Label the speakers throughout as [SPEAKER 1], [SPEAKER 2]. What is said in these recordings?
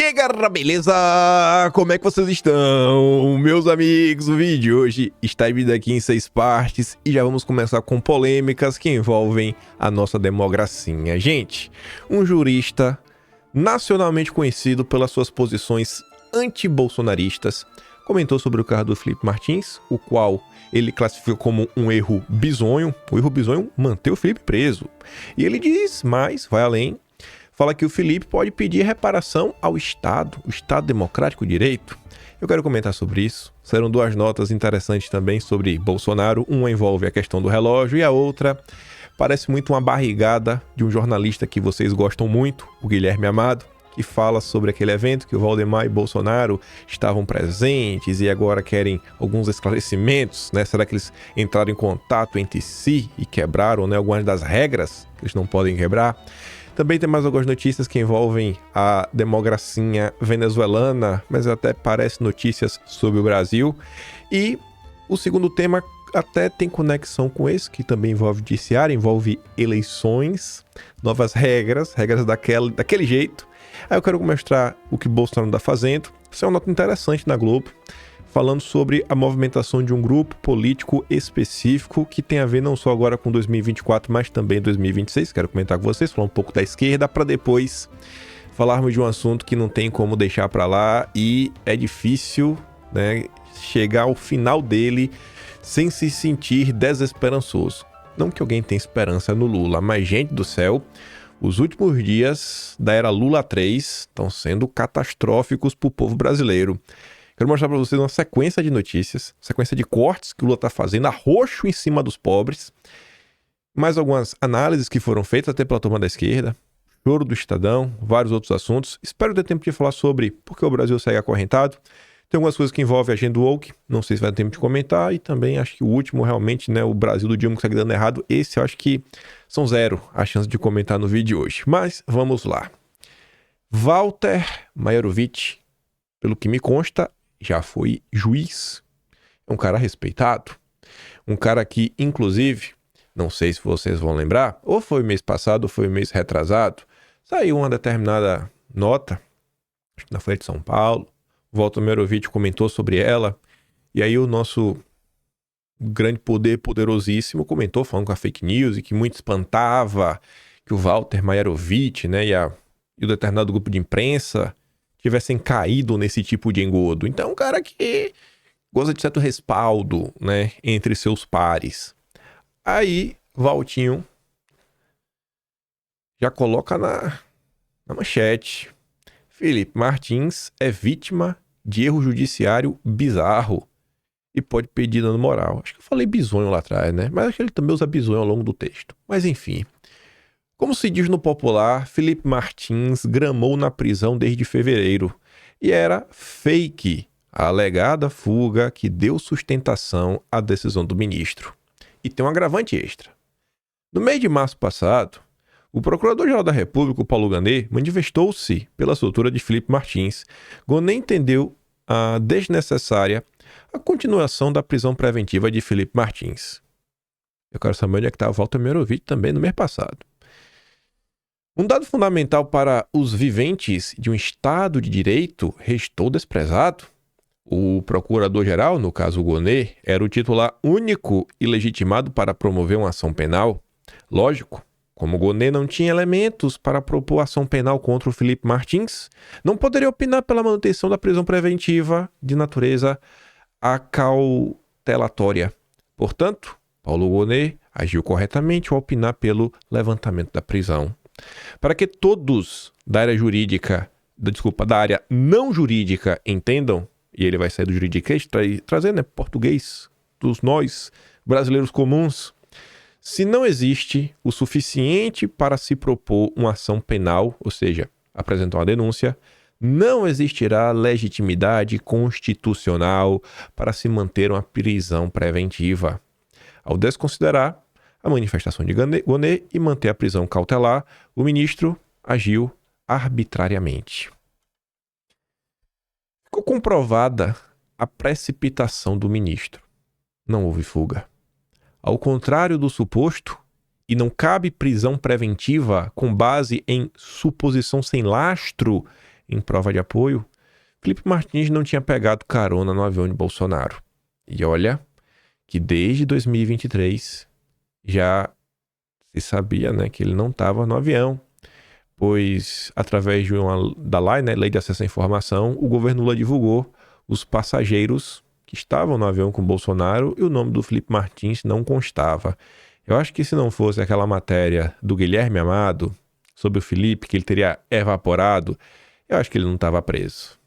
[SPEAKER 1] E aí galera, beleza? Como é que vocês estão? Meus amigos, o vídeo de hoje está dividido aqui em 6 partes e já vamos começar com polêmicas que envolvem a nossa democracia. Gente, um jurista nacionalmente conhecido pelas suas posições anti-bolsonaristas comentou sobre o caso do Felipe Martins, o qual ele classifica como um erro bizonho. O erro bizonho manter o Felipe preso. E ele diz mais, vai além, fala que o Felipe pode pedir reparação ao Estado, o Estado Democrático de Direito. Eu quero comentar sobre isso. Serão duas notas interessantes também sobre Bolsonaro. Uma envolve a questão do relógio e a outra parece muito uma barrigada de um jornalista que vocês gostam muito, o Guilherme Amado, que fala sobre aquele evento que o Valdemar e Bolsonaro estavam presentes e agora querem alguns esclarecimentos, né? Será que eles entraram em contato entre si e quebraram, né, algumas das regras que eles não podem quebrar? Também tem mais algumas notícias que envolvem a democracia venezuelana, mas até parece notícias sobre o Brasil. E o segundo tema até tem conexão com esse, que também envolve judiciário, envolve eleições, novas regras daquele jeito. Aí eu quero mostrar o que Bolsonaro está fazendo. Isso é uma nota interessante na Globo, falando sobre a movimentação de um grupo político específico que tem a ver não só agora com 2024, mas também 2026. Quero comentar com vocês, falar um pouco da esquerda, para depois falarmos de um assunto que não tem como deixar para lá e é difícil, né, chegar ao final dele sem se sentir desesperançoso. Não que alguém tenha esperança no Lula, mas, gente do céu, os últimos dias da era Lula 3 estão sendo catastróficos para o povo brasileiro. Quero mostrar para vocês uma sequência de notícias, sequência de cortes que o Lula está fazendo, arroxo em cima dos pobres, mais algumas análises que foram feitas até pela turma da esquerda, choro do Estadão, vários outros assuntos. Espero ter tempo de falar sobre por que o Brasil segue acorrentado. Tem algumas coisas que envolvem a agenda woke, não sei se vai ter tempo de comentar, e também acho que o último realmente, né, o Brasil do Dilma que segue dando errado, esse eu acho que são zero a chance de comentar no vídeo de hoje. Mas vamos lá. Walter Maierovitch, pelo que me consta, já foi juiz. É um cara respeitado. Um cara que, inclusive, não sei se vocês vão lembrar, ou foi mês passado ou foi mês retrasado, saiu uma determinada nota, acho que na Folha de São Paulo, o Walter Maierovitch comentou sobre ela, e aí o nosso grande poder, poderosíssimo, comentou falando com a fake news e que muito espantava que o Walter Maierovitch, né, e o determinado grupo de imprensa tivessem caído nesse tipo de engodo. Então, um cara que goza de certo respaldo, né, entre seus pares. Aí, Valtinho já coloca na manchete: Felipe Martins é vítima de erro judiciário bizarro e pode pedir dano moral. Acho que eu falei bizonho lá atrás, né? Mas acho que ele também usa bizonho ao longo do texto. Mas enfim. Como se diz no popular, Felipe Martins gramou na prisão desde fevereiro. E era fake a alegada fuga que deu sustentação à decisão do ministro. E tem um agravante extra. No mês de março passado, o Procurador-Geral da República, o Paulo Gonet, manifestou-se pela soltura de Felipe Martins. Gonet entendeu a desnecessária a continuação da prisão preventiva de Felipe Martins. Eu quero saber onde é que estava o Walter Maierovitch também no mês passado. Um dado fundamental para os viventes de um Estado de Direito restou desprezado. O Procurador-Geral, no caso Gonet, era o titular único e legitimado para promover uma ação penal. Lógico, como Gonet não tinha elementos para propor ação penal contra o Felipe Martins, não poderia opinar pela manutenção da prisão preventiva de natureza acautelatória. Portanto, Paulo Gonet agiu corretamente ao opinar pelo levantamento da prisão. Para que todos da área não jurídica entendam, e ele vai sair do juridiquês, trazendo, né, português dos nós, brasileiros comuns, se não existe o suficiente para se propor uma ação penal, ou seja, apresentar uma denúncia, não existirá legitimidade constitucional para se manter uma prisão preventiva. Ao desconsiderar a manifestação de Gonet e manter a prisão cautelar, o ministro agiu arbitrariamente. Ficou comprovada a precipitação do ministro. Não houve fuga. Ao contrário do suposto, e não cabe prisão preventiva com base em suposição sem lastro em prova de apoio, Felipe Martins não tinha pegado carona no avião de Bolsonaro. E olha que desde 2023 já se sabia, né, que ele não estava no avião, pois através da lei, né, Lei de Acesso à Informação, o governo Lula divulgou os passageiros que estavam no avião com Bolsonaro e o nome do Felipe Martins não constava. Eu acho que se não fosse aquela matéria do Guilherme Amado sobre o Felipe, que ele teria evaporado, eu acho que ele não estava preso.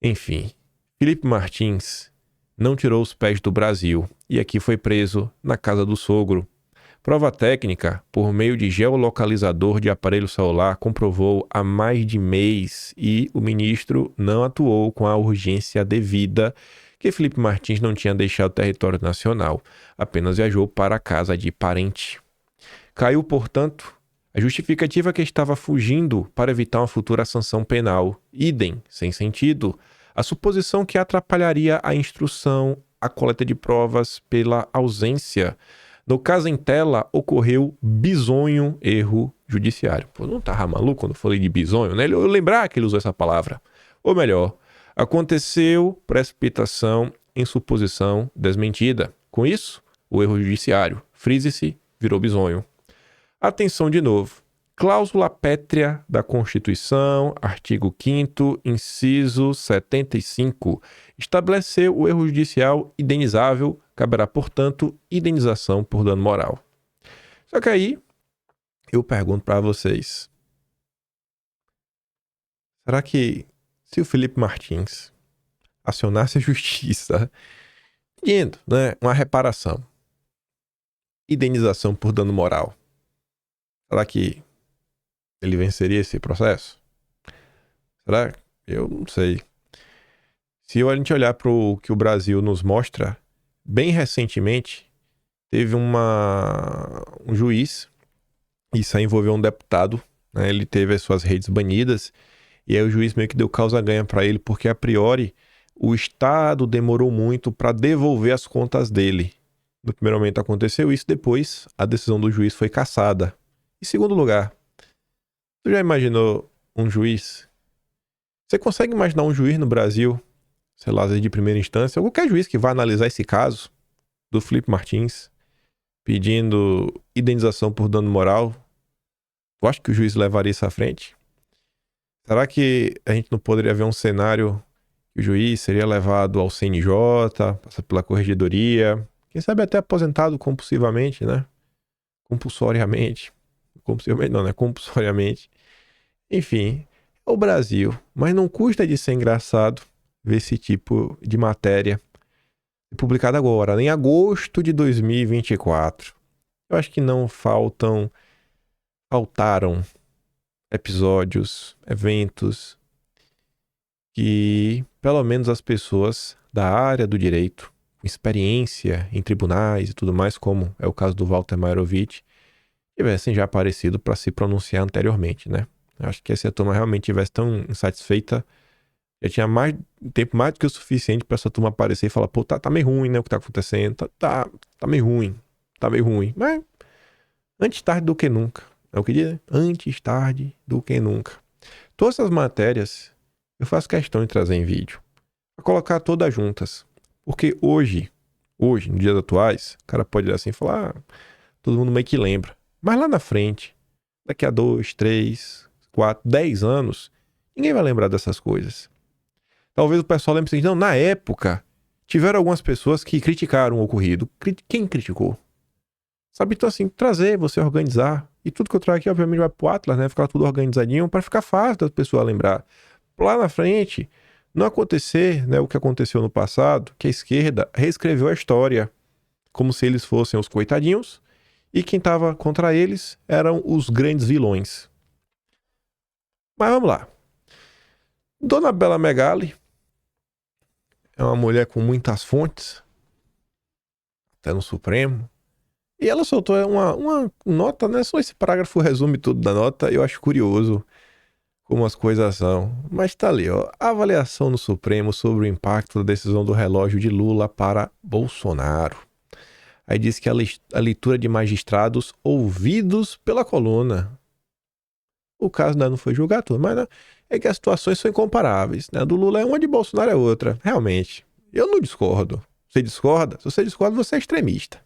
[SPEAKER 1] Enfim, Felipe Martins não tirou os pés do Brasil e aqui foi preso na casa do sogro. Prova técnica, por meio de geolocalizador de aparelho celular, comprovou há mais de mês e o ministro não atuou com a urgência devida que Felipe Martins não tinha deixado o território nacional, apenas viajou para a casa de parente. Caiu, portanto, a justificativa que estava fugindo para evitar uma futura sanção penal. Idem, sem sentido, a suposição que atrapalharia a instrução, a coleta de provas pela ausência. No caso em tela, ocorreu bizonho erro judiciário. Pô, não tava maluco quando eu falei de bizonho, né? Eu lembrar que ele usou essa palavra. Ou melhor, aconteceu precipitação em suposição desmentida. Com isso, o erro judiciário, frise-se, virou bizonho. Atenção de novo. Cláusula pétrea da Constituição, artigo 5º, inciso 75, estabeleceu o erro judicial indenizável, caberá, portanto, indenização por dano moral. Só que aí, eu pergunto para vocês, será que se o Felipe Martins acionasse a justiça pedindo, né, uma reparação, indenização por dano moral, será que ele venceria esse processo? Será? Eu não sei. Se a gente olhar para o que o Brasil nos mostra, bem recentemente, teve um juiz, isso aí envolveu um deputado, né? Ele teve as suas redes banidas, e aí o juiz meio que deu causa-ganha para ele, porque a priori o Estado demorou muito para devolver as contas dele. No primeiro momento aconteceu isso, depois a decisão do juiz foi cassada. Em segundo lugar, tu já imaginou um juiz? Você consegue imaginar um juiz no Brasil, sei lá, de primeira instância, ou qualquer juiz que vá analisar esse caso do Felipe Martins, pedindo indenização por dano moral? Tu acha que o juiz levaria isso à frente? Será que a gente não poderia ver um cenário que o juiz seria levado ao CNJ, passar pela corregedoria, quem sabe até aposentado compulsivamente, né? Compulsoriamente. Compulsivamente não, né? Compulsoriamente. Enfim, é o Brasil. Mas não custa de ser engraçado ver esse tipo de matéria publicada agora, em agosto de 2024. Eu acho que não faltaram episódios, eventos que pelo menos as pessoas da área do direito, com experiência em tribunais e tudo mais, como é o caso do Walter Mairovich, tivessem já aparecido para se pronunciar anteriormente, né? Eu acho que essa turma realmente estivesse tão insatisfeita, já tinha tempo mais do que o suficiente para essa turma aparecer e falar, pô, tá meio ruim, né, o que tá acontecendo, tá meio ruim, mas antes tarde do que nunca, é o que diz, né? Antes tarde do que nunca. Todas essas matérias eu faço questão de trazer em vídeo, para colocar todas juntas, porque hoje, nos dias atuais, o cara pode olhar assim e falar, todo mundo meio que lembra, mas lá na frente, daqui a 2, 3, 4, 10 anos, ninguém vai lembrar dessas coisas. Talvez o pessoal lembre assim, não, na época, tiveram algumas pessoas que criticaram o ocorrido. Quem criticou? Sabe, então assim, trazer, você organizar. E tudo que eu trago aqui, obviamente, vai pro Atlas, né? Ficar tudo organizadinho para ficar fácil das pessoas lembrar. Lá na frente, não acontecer, né, o que aconteceu no passado, que a esquerda reescreveu a história como se eles fossem os coitadinhos e quem estava contra eles eram os grandes vilões. Mas vamos lá. Dona Bela Megali é uma mulher com muitas fontes, até no Supremo, e ela soltou uma nota, né? Só esse parágrafo resume tudo da nota. Eu acho curioso como as coisas são. Mas tá ali, ó. Avaliação no Supremo sobre o impacto da decisão do relógio de Lula para Bolsonaro. Aí diz que a leitura de magistrados ouvidos pela coluna. O caso ainda não foi julgado, mas né, é que as situações são incomparáveis, né? A do Lula é uma, de Bolsonaro é outra, realmente. Eu não discordo. Você discorda? Se você discorda, você é extremista.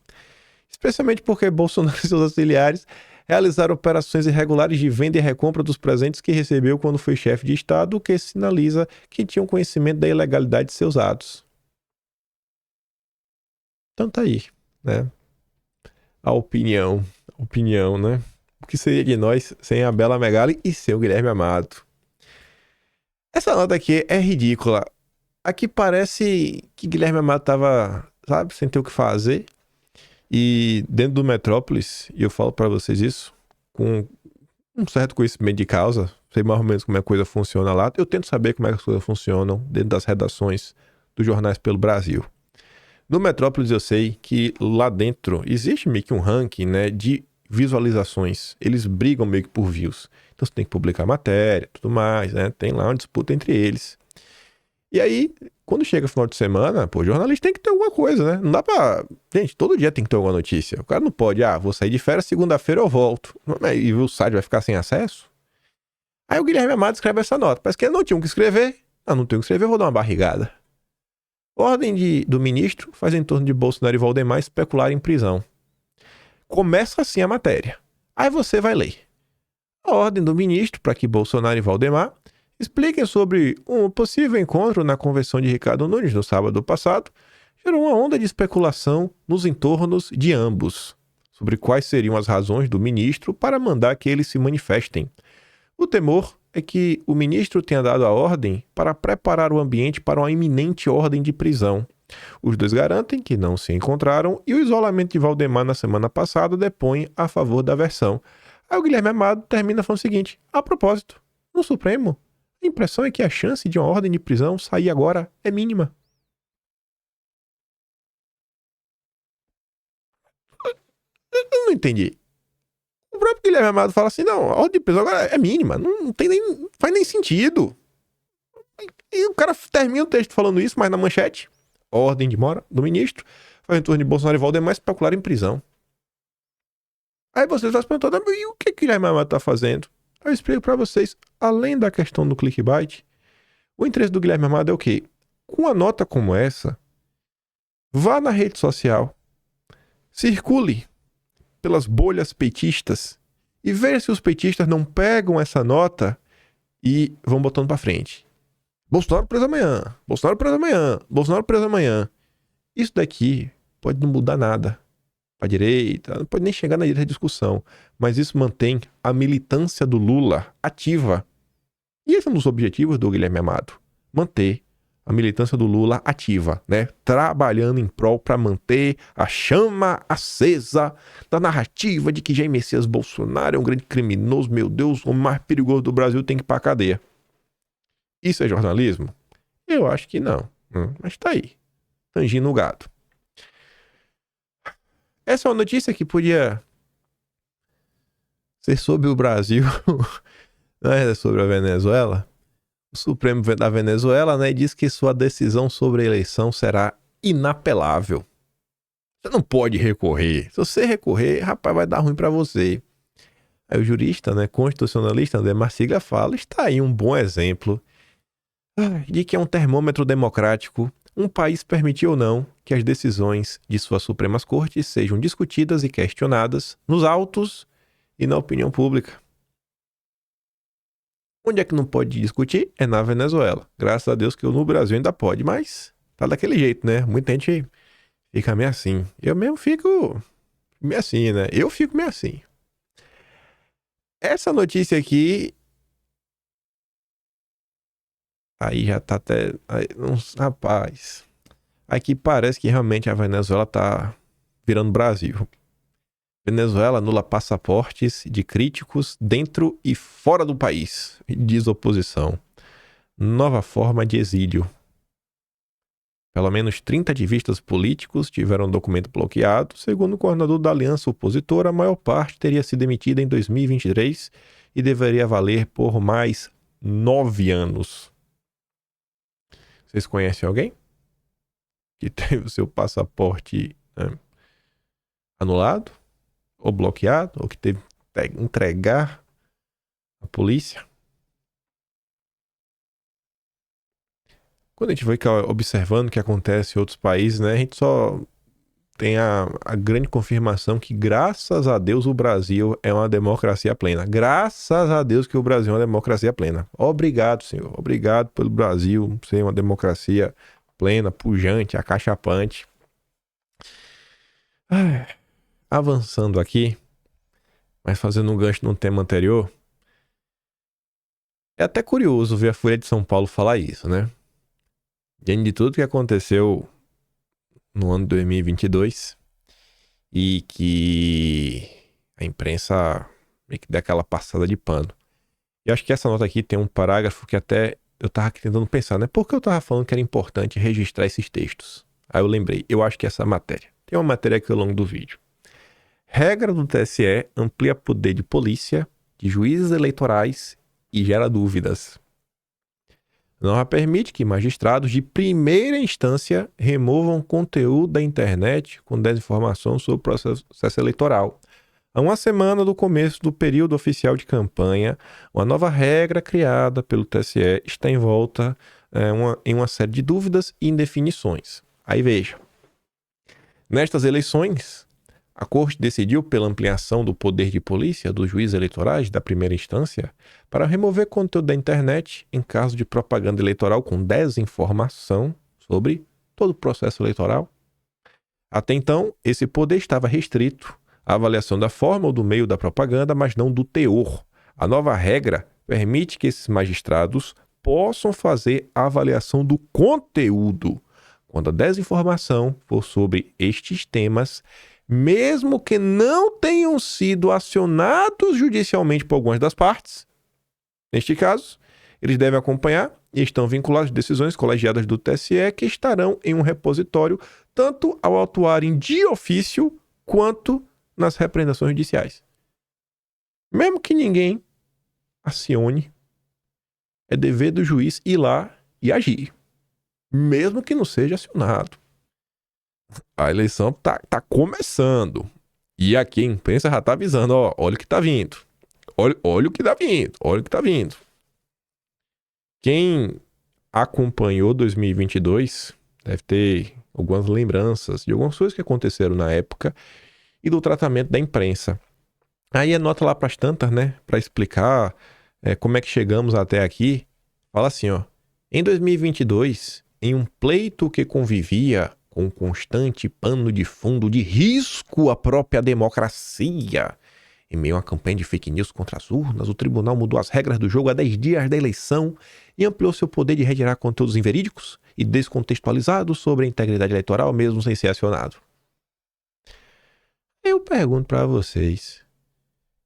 [SPEAKER 1] Especialmente porque Bolsonaro e seus auxiliares realizaram operações irregulares de venda e recompra dos presentes que recebeu quando foi chefe de Estado, o que sinaliza que tinham conhecimento da ilegalidade de seus atos. Então tá aí, né? A opinião, né? O que seria de nós sem a Bela Megali e sem o Guilherme Amado? Essa nota aqui é ridícula. Aqui parece que Guilherme Amado tava, sabe, sem ter o que fazer. E dentro do Metrópolis, e eu falo pra vocês isso, com um certo conhecimento de causa, sei mais ou menos como é que a coisa funciona lá. Eu tento saber como é que as coisas funcionam dentro das redações dos jornais pelo Brasil. No Metrópolis eu sei que lá dentro existe meio que um ranking, né, de visualizações. Eles brigam meio que por views. Então você tem que publicar matéria, tudo mais, né? Tem lá uma disputa entre eles. E aí, quando chega final de semana, pô, o jornalista tem que ter alguma coisa, né? Não dá pra... Gente, todo dia tem que ter alguma notícia. O cara não pode, vou sair de férias, segunda-feira eu volto. E o site vai ficar sem acesso? Aí o Guilherme Amado escreve essa nota. Parece que ele não tinha o que escrever. Não tenho o que escrever, eu vou dar uma barrigada. Ordem do ministro faz em torno de Bolsonaro e Valdemar especular em prisão. Começa assim a matéria. Aí você vai ler. A ordem do ministro para que Bolsonaro e Valdemar expliquem sobre um possível encontro na convenção de Ricardo Nunes no sábado passado gerou uma onda de especulação nos entornos de ambos sobre quais seriam as razões do ministro para mandar que eles se manifestem. O temor é que o ministro tenha dado a ordem para preparar o ambiente para uma iminente ordem de prisão. Os dois garantem que não se encontraram e o isolamento de Valdemar na semana passada depõe a favor da versão. Aí o Guilherme Amado termina falando o seguinte: a propósito, no Supremo, a impressão é que a chance de uma ordem de prisão sair agora é mínima. Eu não entendi. O próprio Guilherme Amado fala assim: não, a ordem de prisão agora é mínima, não tem nem, faz nem sentido. E o cara termina o texto falando isso, mas na manchete, ordem de mora do ministro, faz em torno de Bolsonaro e Valdemar especular em prisão. Aí vocês vão se perguntando, e o que o Guilherme Amado tá fazendo? Eu explico pra vocês, além da questão do clickbait, o interesse do Guilherme Amado é o quê? Com uma nota como essa, vá na rede social, circule pelas bolhas petistas e veja se os petistas não pegam essa nota e vão botando pra frente. Bolsonaro preso amanhã, Bolsonaro preso amanhã, Bolsonaro preso amanhã. Isso daqui pode não mudar nada pra direita, não pode nem chegar na direita da discussão, mas isso mantém a militância do Lula ativa. E esse é um dos objetivos do Guilherme Amado, manter a militância do Lula ativa, né? Trabalhando em prol para manter a chama acesa da narrativa de que Jair Messias Bolsonaro é um grande criminoso, meu Deus, o mais perigoso do Brasil, tem que ir pra cadeia. Isso é jornalismo? Eu acho que não, mas tá aí, tangindo o gado. Essa é uma notícia que podia ser sobre o Brasil, não é sobre a Venezuela. O Supremo da Venezuela, né, diz que sua decisão sobre a eleição será inapelável. Você não pode recorrer. Se você recorrer, rapaz, vai dar ruim para você. Aí o jurista, né, constitucionalista André Marsiglia fala, está aí um bom exemplo de que é um termômetro democrático. Um país permitir ou não que as decisões de suas Supremas Cortes sejam discutidas e questionadas nos autos e na opinião pública. Onde é que não pode discutir? É na Venezuela. Graças a Deus que no Brasil ainda pode, mas tá daquele jeito, né? Muita gente fica meio assim. Eu mesmo fico meio assim, né? Eu fico meio assim. Essa notícia aqui... Aí já tá até... Rapaz... Aqui parece que realmente a Venezuela tá virando Brasil. Venezuela anula passaportes de críticos dentro e fora do país, diz oposição. Nova forma de exílio. Pelo menos 30 ativistas políticos tiveram documento bloqueado. Segundo o coordenador da aliança opositora, a maior parte teria sido emitida em 2023 e deveria valer por mais 9 anos. Vocês conhecem alguém que teve o seu passaporte anulado ou bloqueado, ou que teve que entregar à polícia? quando a gente vai observando o que acontece em outros países, né, a gente só tem a grande confirmação que, graças a Deus, o Brasil é uma democracia plena. Graças a Deus que o Brasil é uma democracia plena. Obrigado, Senhor. Obrigado pelo Brasil ser uma democracia plena, pujante, acachapante. Avançando aqui, mas fazendo um gancho no tema anterior, é até curioso ver a Folha de São Paulo falar isso, né? Diante de tudo que aconteceu no ano de 2022 e que a imprensa meio que deu aquela passada de pano. E acho que essa nota aqui tem um parágrafo que até eu tava tentando pensar, né? Por que eu tava falando que era importante registrar esses textos? Aí eu lembrei, eu acho que essa matéria. Tem uma matéria aqui ao longo do vídeo. Regra do TSE amplia poder de polícia, de juízes eleitorais e gera dúvidas. A norma permite que magistrados de primeira instância removam conteúdo da internet com desinformação sobre o processo eleitoral. Há uma semana do começo do período oficial de campanha, uma nova regra criada pelo TSE está envolta em uma série de dúvidas e indefinições. Aí veja, nestas eleições, a Corte decidiu pela ampliação do poder de polícia dos juízes eleitorais da primeira instância para remover conteúdo da internet em caso de propaganda eleitoral com desinformação sobre todo o processo eleitoral. Até então, esse poder estava restrito à avaliação da forma ou do meio da propaganda, mas não do teor. A nova regra permite que esses magistrados possam fazer a avaliação do conteúdo quando a desinformação for sobre estes temas, mesmo que não tenham sido acionados judicialmente por algumas das partes. Neste caso, eles devem acompanhar e estão vinculados às decisões colegiadas do TSE que estarão em um repositório tanto ao atuarem de ofício quanto nas representações judiciais. Mesmo que ninguém acione, é dever do juiz ir lá e agir, mesmo que não seja acionado. A eleição tá começando. E aqui a imprensa já tá avisando, ó, olha o que tá vindo. Olha o que tá vindo, olha o que tá vindo. Quem acompanhou 2022 deve ter algumas lembranças de algumas coisas que aconteceram na época e do tratamento da imprensa. Aí anota lá pras tantas, né, pra explicar como é que chegamos até aqui. Fala assim, ó. Em 2022, em um pleito que convivia com um constante pano de fundo de risco à própria democracia. Em meio a uma campanha de fake news contra as urnas, o tribunal mudou as regras do jogo a 10 dias da eleição e ampliou seu poder de retirar conteúdos inverídicos e descontextualizados sobre a integridade eleitoral, mesmo sem ser acionado. Eu pergunto pra vocês,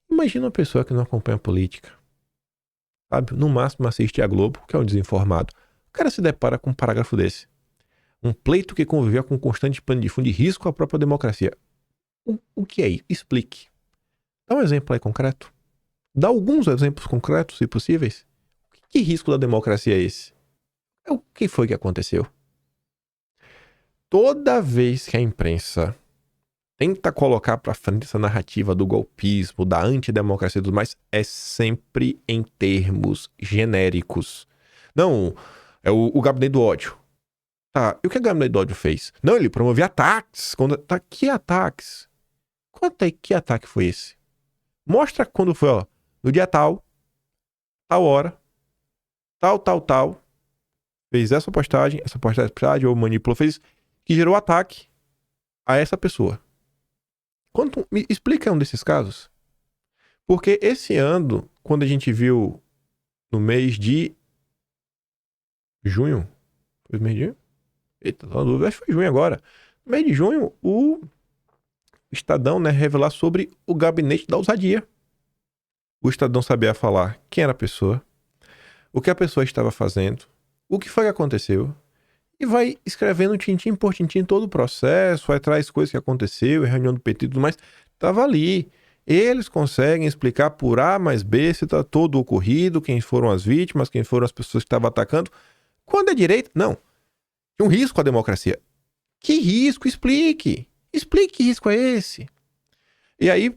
[SPEAKER 1] imagina uma pessoa que não acompanha a política, sabe? No máximo assiste a Globo, que é um desinformado. O cara se depara com um parágrafo desse. Um pleito que convivia com um constante pano de fundo de risco à própria democracia. O que é isso? Explique. Dá um exemplo aí concreto. Dá alguns exemplos concretos, se possíveis. Que risco da democracia é esse? O que foi que aconteceu? Toda vez que a imprensa tenta colocar para frente essa narrativa do golpismo, da antidemocracia e tudo mais, é sempre em termos genéricos. Não, é o gabinete do ódio. Tá, e o que o gabinete do ódio fez? Não, ele promovia ataques. Que ataques? Conta aí, que ataque foi esse? Mostra quando foi, ó. No dia tal hora, tal. Fez essa postagem, ou manipulou, fez que gerou ataque a essa pessoa. Me explica um desses casos. Porque esse ano, quando a gente viu no mês de junho, foi o mês de junho? Eita, tô na dúvida, acho que foi junho agora. No mês de junho, o Estadão, né, revelar sobre o gabinete da ousadia. O Estadão sabia falar quem era a pessoa, o que a pessoa estava fazendo, o que foi que aconteceu, e vai escrevendo tintim por tintim todo o processo, aí traz coisas que aconteceu, reunião do PT e tudo mais, tava ali. Eles conseguem explicar por A mais B se tá todo ocorrido, quem foram as vítimas, quem foram as pessoas que estavam atacando. Quando é direito, não. Tem um risco à democracia. Que risco? Explique. Explique que risco é esse. E aí,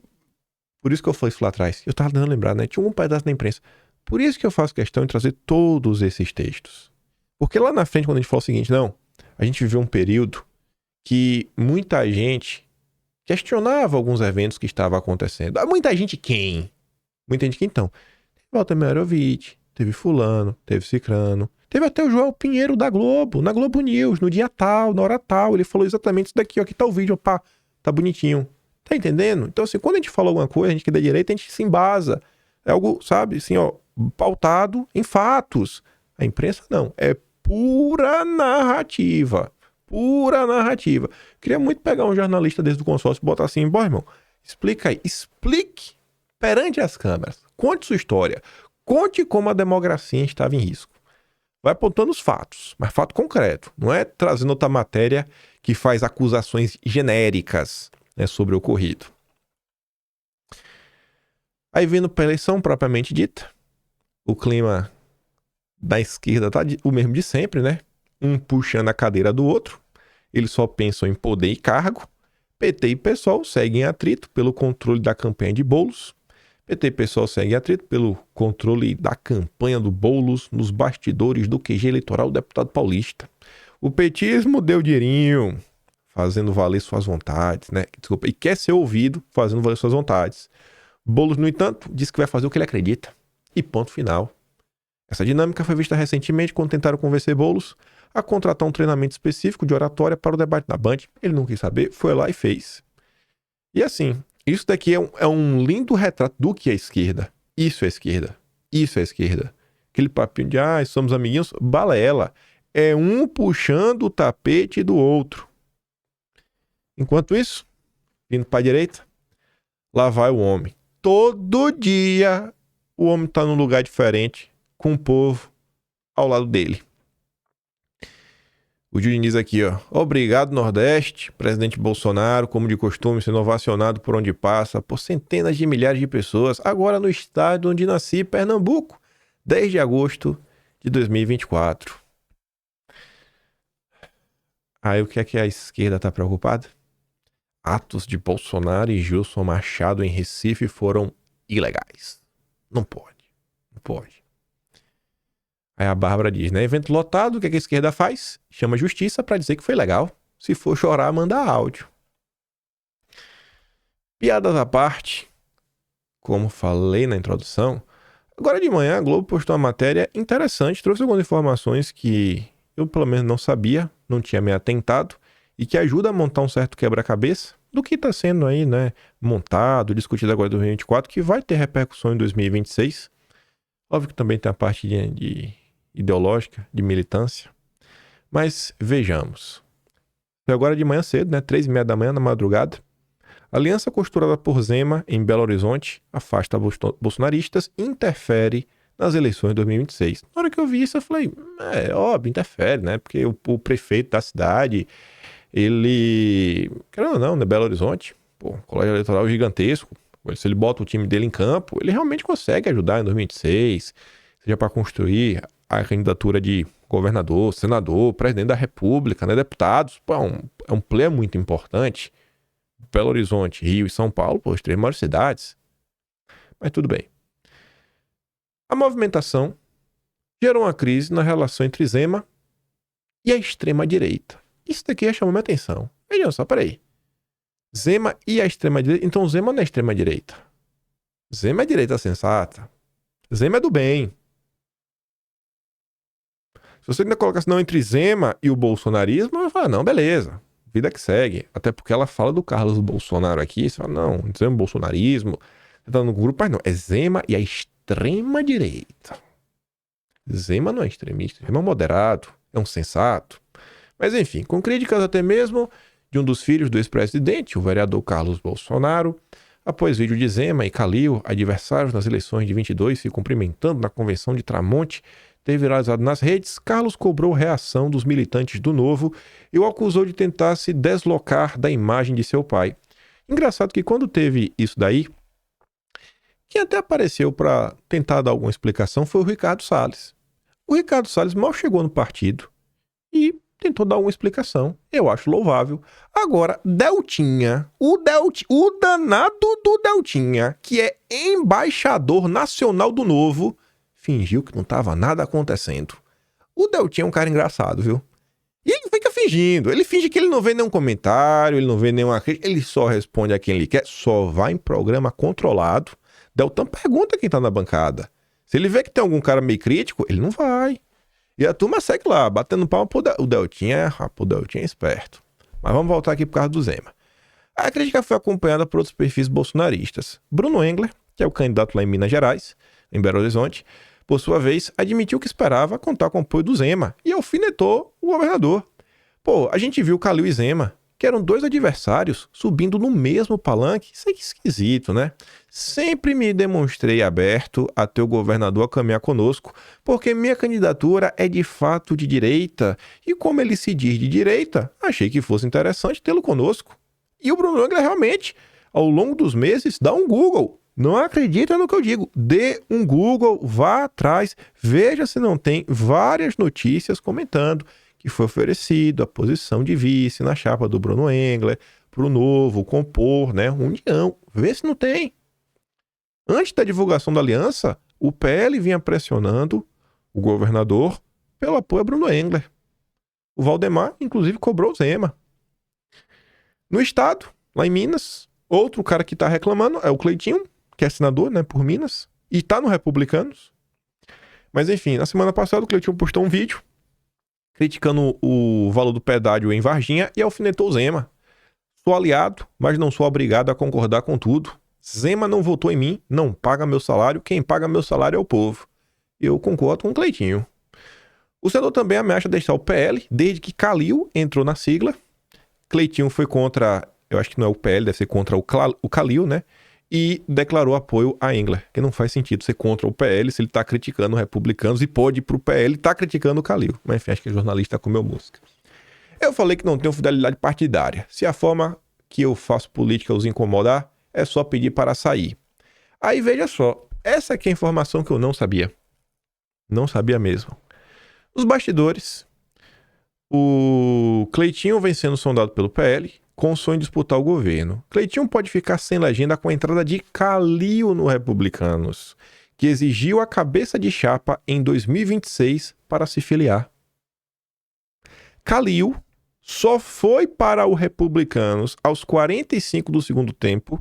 [SPEAKER 1] por isso que eu falei isso lá atrás. Eu tava dando lembrar, né? Tinha um pedaço da imprensa. Por isso que eu faço questão de trazer todos esses textos. Porque lá na frente, quando a gente fala o seguinte, não, a gente viveu um período que muita gente questionava alguns eventos que estavam acontecendo. Muita gente quem? Muita gente que então. Teve Walter Merovitch, teve fulano, teve cicrano, teve até o Joel Pinheiro da Globo, na Globo News, no dia tal, na hora tal. Ele falou exatamente isso daqui, ó, aqui tá o vídeo, pá, tá bonitinho. Tá entendendo? Então, assim, quando a gente fala alguma coisa, a gente que dá direito, a gente se embasa. É algo, sabe, assim, ó, pautado em fatos. A imprensa não, é pura narrativa. Pura narrativa. Queria muito pegar um jornalista desde o consórcio e botar assim, bom, irmão, explica aí, explique perante as câmeras, conte sua história, conte como a democracia estava em risco. Vai apontando os fatos, mas fato concreto, não é trazendo outra matéria que faz acusações genéricas, né, sobre o ocorrido. Aí vindo para a eleição propriamente dita, o clima da esquerda tá o mesmo de sempre, né? Um puxando a cadeira do outro, eles só pensam em poder e cargo. PT e PSOL seguem em atrito pelo controle da campanha de Boulos. PT e PSOL seguem em atrito pelo controle da campanha do Boulos nos bastidores do QG eleitoral do deputado paulista. O petismo deu dinheirinho, fazendo valer suas vontades, né? Desculpa, e quer ser ouvido fazendo valer suas vontades. Boulos, no entanto, diz que vai fazer o que ele acredita. E ponto final. Essa dinâmica foi vista recentemente quando tentaram convencer Boulos a contratar um treinamento específico de oratória para o debate na Band. Ele não quis saber, foi lá e fez. E assim, isso daqui é um lindo retrato do que é a esquerda. Isso é esquerda. Isso é esquerda. Aquele papinho de, somos amiguinhos, balela. É um puxando o tapete do outro. Enquanto isso, vindo para a direita, lá vai o homem. Todo dia o homem está num lugar diferente, com o povo ao lado dele. O Júlio diz aqui, ó. Obrigado, Nordeste. Presidente Bolsonaro, como de costume, sendo ovacionado por onde passa, por centenas de milhares de pessoas, agora no estado onde nasci, Pernambuco, 10 de agosto de 2024. Aí o que é que a esquerda está preocupada? Atos de Bolsonaro e Gilson Machado em Recife foram ilegais. Não pode. Não pode. Aí a Bárbara diz, né? Evento lotado, o que a esquerda faz? Chama a justiça para dizer que foi legal. Se for chorar, manda áudio. Piadas à parte, como falei na introdução, agora de manhã a Globo postou uma matéria interessante, trouxe algumas informações que eu pelo menos não sabia, não tinha me atentado, e que ajuda a montar um certo quebra-cabeça do que está sendo aí, né, montado, discutido agora em 2024, que vai ter repercussão em 2026. Óbvio que também tem a parte de ideológica, de militância. Mas vejamos. Foi agora de manhã cedo, né, 3h30 da manhã, na madrugada. A aliança costurada por Zema em Belo Horizonte afasta bolsonaristas e interfere nas eleições de 2026. Na hora que eu vi isso, eu falei, óbvio, interfere, né? Porque o prefeito da cidade, ele, querendo ou não, né, Belo Horizonte, colégio eleitoral gigantesco, se ele bota o time dele em campo, ele realmente consegue ajudar em 2026, seja para construir a candidatura de governador, senador, presidente da república, né, deputados. É um player muito importante. Belo Horizonte, Rio e São Paulo, as 3 maiores cidades. Mas tudo bem. A movimentação gerou uma crise na relação entre Zema e a extrema-direita. Isso daqui chamou minha atenção. Vejam só, peraí. Zema e a extrema-direita. Então Zema não é extrema-direita. Zema é direita sensata. Zema é do bem. Se você ainda colocasse não entre Zema e o bolsonarismo, eu falo, não, beleza. Vida que segue. Até porque ela fala do Carlos Bolsonaro aqui. Você fala, não, Zema, bolsonarismo. Você tá no grupo, mas não. É Zema e a extrema-direita. Zema não é extremista. Zema é um moderado. É um sensato. Mas enfim, com críticas até mesmo de um dos filhos do ex-presidente, o vereador Carlos Bolsonaro, após vídeo de Zema e Calil, adversários nas eleições de 22, se cumprimentando na convenção de Tramonte, ter viralizado nas redes, Carlos cobrou reação dos militantes do Novo e o acusou de tentar se deslocar da imagem de seu pai. Engraçado que quando teve isso daí, quem até apareceu para tentar dar alguma explicação foi o Ricardo Salles. O Ricardo Salles mal chegou no partido e tentou dar uma explicação. Eu acho louvável. Agora, Deltinha, o danado do Deltinha, que é embaixador nacional do Novo, fingiu que não estava nada acontecendo. O Deltinho é um cara engraçado, viu? E ele fica fingindo. Ele finge que ele não vê nenhum comentário, ele não vê nenhuma crítica. Ele só responde a quem ele quer. Só vai em programa controlado. Deltan pergunta quem tá na bancada. Se ele vê que tem algum cara meio crítico, ele não vai. E a turma segue lá, batendo palma pro o Deltinho é esperto. Mas vamos voltar aqui por causa do Zema. A crítica foi acompanhada por outros perfis bolsonaristas. Bruno Engler, que é o candidato lá em Minas Gerais, em Belo Horizonte, por sua vez, admitiu que esperava contar com o apoio do Zema e alfinetou o governador. Pô, a gente viu Calil e Zema, que eram dois adversários, subindo no mesmo palanque. Isso é que esquisito, né? Sempre me demonstrei aberto a ter o governador a caminhar conosco, porque minha candidatura é de fato de direita, e como ele se diz de direita, achei que fosse interessante tê-lo conosco. E o Bruno Engler realmente, ao longo dos meses, dá um Google. Não acredita no que eu digo. Dê um Google, vá atrás, veja se não tem várias notícias comentando que foi oferecido a posição de vice na chapa do Bruno Engler para o Novo compor, né, união. Vê se não tem. Antes da divulgação da aliança, o PL vinha pressionando o governador pelo apoio a Bruno Engler. O Valdemar, inclusive, cobrou o Zema. No estado, lá em Minas, outro cara que está reclamando é o Cleitinho, que é senador, né, por Minas, e está no Republicanos. Mas enfim, na semana passada o Cleitinho postou um vídeo criticando o valor do pedágio em Varginha e alfinetou Zema. Sou aliado, mas não sou obrigado a concordar com tudo. Zema não votou em mim, não paga meu salário, quem paga meu salário é o povo. Eu concordo com o Cleitinho. O senador também ameaça deixar o PL, desde que Calil entrou na sigla. Cleitinho foi contra, eu acho que não é o PL, deve ser contra o Calil, né? E declarou apoio a Engler, que não faz sentido ser contra o PL se ele está criticando republicanos e pode ir pro PL e tá criticando o Calil. Mas enfim, acho que o jornalista comeu música. Eu falei que não tenho fidelidade partidária. Se a forma que eu faço política os incomodar, é só pedir para sair. Aí veja só, essa aqui é a informação que eu não sabia. Não sabia mesmo. Nos bastidores, o Cleitinho vem sendo sondado pelo PL com o sonho de disputar o governo. Cleitinho pode ficar sem legenda com a entrada de Calil no Republicanos, que exigiu a cabeça de chapa em 2026 para se filiar. Calil só foi para o Republicanos aos 45 do segundo tempo,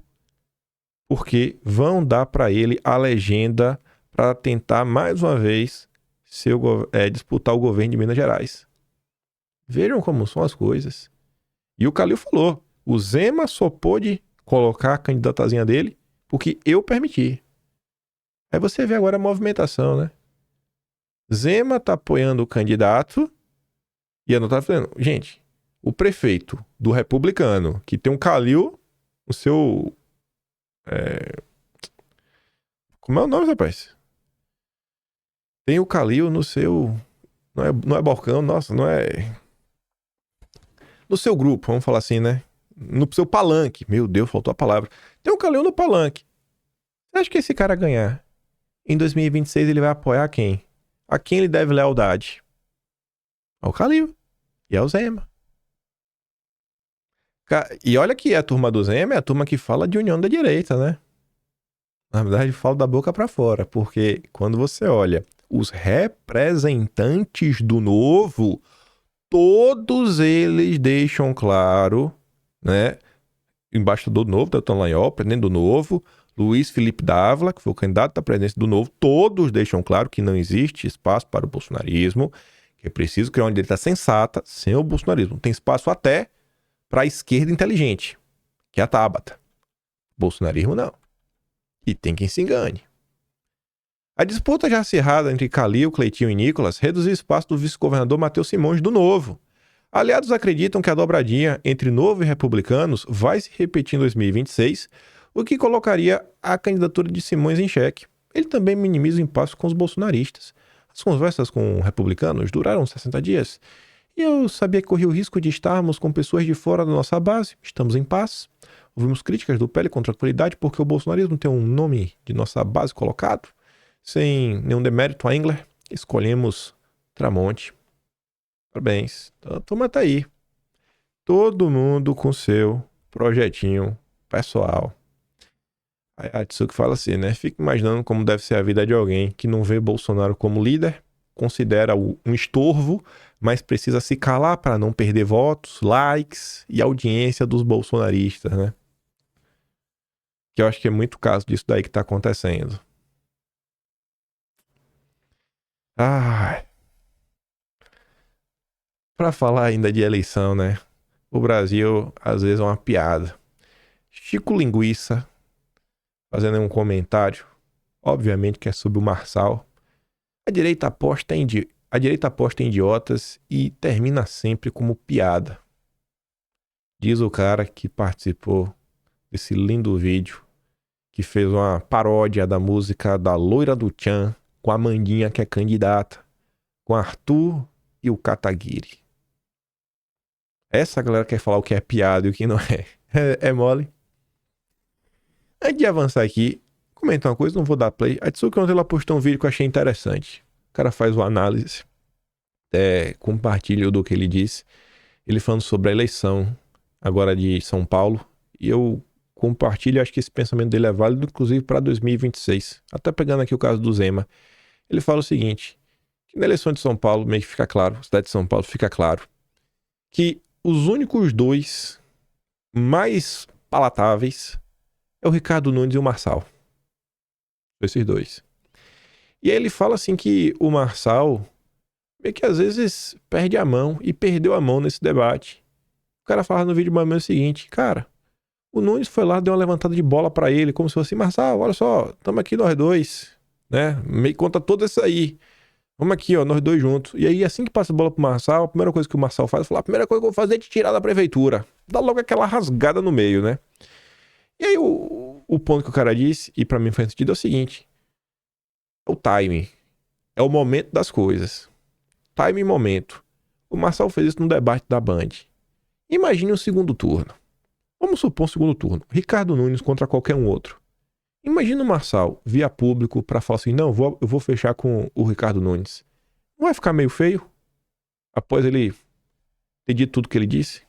[SPEAKER 1] porque vão dar para ele a legenda para tentar mais uma vez disputar o governo de Minas Gerais. Vejam como são as coisas. E o Calil falou, o Zema só pôde colocar a candidatazinha dele porque eu permiti. Aí você vê agora a movimentação, né? Zema tá apoiando o candidato e a não tá falando. Gente, o prefeito do Republicano, que tem um Calil no seu... Como é o nome, rapaz? Tem o Calil no seu... Não é balcão, nossa, não é... No seu grupo, vamos falar assim, né? No seu palanque. Meu Deus, faltou a palavra. Tem um Calil no palanque. Você acha que esse cara ganhar? Em 2026 ele vai apoiar quem? A quem ele deve lealdade? Ao Calil. E ao Zema. E olha que a turma do Zema é a turma que fala de união da direita, né? Na verdade, fala da boca pra fora. Porque quando você olha os representantes do Novo... Todos eles deixam claro, né? Embaixador do Novo, Deltan Dallagnol, presidente do Novo, Luiz Felipe Dávila, que foi o candidato à presidência do Novo, todos deixam claro que não existe espaço para o bolsonarismo, que é preciso criar uma direita sensata sem o bolsonarismo. Tem espaço até para a esquerda inteligente, que é a Tabata. Bolsonarismo não. E tem quem se engane. A disputa já acirrada entre Calil, Cleitinho e Nicolas reduziu o espaço do vice-governador Matheus Simões do Novo. Aliados acreditam que a dobradinha entre Novo e Republicanos vai se repetir em 2026, o que colocaria a candidatura de Simões em xeque. Ele também minimiza o impasse com os bolsonaristas. As conversas com republicanos duraram 60 dias. E eu sabia que corria o risco de estarmos com pessoas de fora da nossa base. Estamos em paz. Ouvimos críticas do PL com tranquilidade porque o bolsonarismo tem um nome de nossa base colocado. Sem nenhum demérito a Engler, escolhemos Tramonte. Parabéns. Então, a turma tá aí. Todo mundo com seu projetinho pessoal. Aí a Tsuki fala assim, né? Fica imaginando como deve ser a vida de alguém que não vê Bolsonaro como líder, considera um estorvo, mas precisa se calar para não perder votos, likes e audiência dos bolsonaristas, né? Que eu acho que é muito caso disso daí que tá acontecendo. Pra falar ainda de eleição, né? O Brasil, às vezes, é uma piada. Chico Linguiça, fazendo um comentário, obviamente que é sobre o Marçal. A direita aposta em idiotas e termina sempre como piada. Diz o cara que participou desse lindo vídeo, que fez uma paródia da música da Loira do Tchan, com a Mandinha, que é candidata, com Arthur e o Kataguiri. Essa galera quer falar o que é piada e o que não é. É mole. Antes de avançar aqui, comentar uma coisa, não vou dar play. A Tsuki ontem ela postou um vídeo que eu achei interessante. O cara faz uma análise, compartilha do que ele disse. Ele falando sobre a eleição agora de São Paulo. E eu compartilho, acho que esse pensamento dele é válido, inclusive para 2026. Até pegando aqui o caso do Zema. Ele fala o seguinte, que na eleição de São Paulo, meio que fica claro, cidade de São Paulo fica claro, que os únicos dois mais palatáveis é o Ricardo Nunes e o Marçal. Esses dois. E aí ele fala assim que o Marçal meio que às vezes perde a mão e perdeu a mão nesse debate. O cara fala no vídeo mais ou menos o seguinte, cara, o Nunes foi lá, deu uma levantada de bola pra ele, como se fosse, Marçal, olha só, tamo aqui nós dois, né? Meio conta toda essa aí. Vamos aqui, ó, nós dois juntos. E aí, assim que passa a bola pro Marçal, a primeira coisa que o Marçal faz é falar, a primeira coisa que eu vou fazer é te tirar da prefeitura. Dá logo aquela rasgada no meio, né? E aí, o ponto que o cara disse, e pra mim faz sentido, é o seguinte. É o timing. É o momento das coisas. Time e momento. O Marçal fez isso no debate da Band. Imagine um segundo turno. Vamos supor um segundo turno. Ricardo Nunes contra qualquer um outro. Imagina o Marçal via público pra falar assim, não, eu vou fechar com o Ricardo Nunes. Não vai ficar meio feio? Após ele ter dito tudo que ele disse?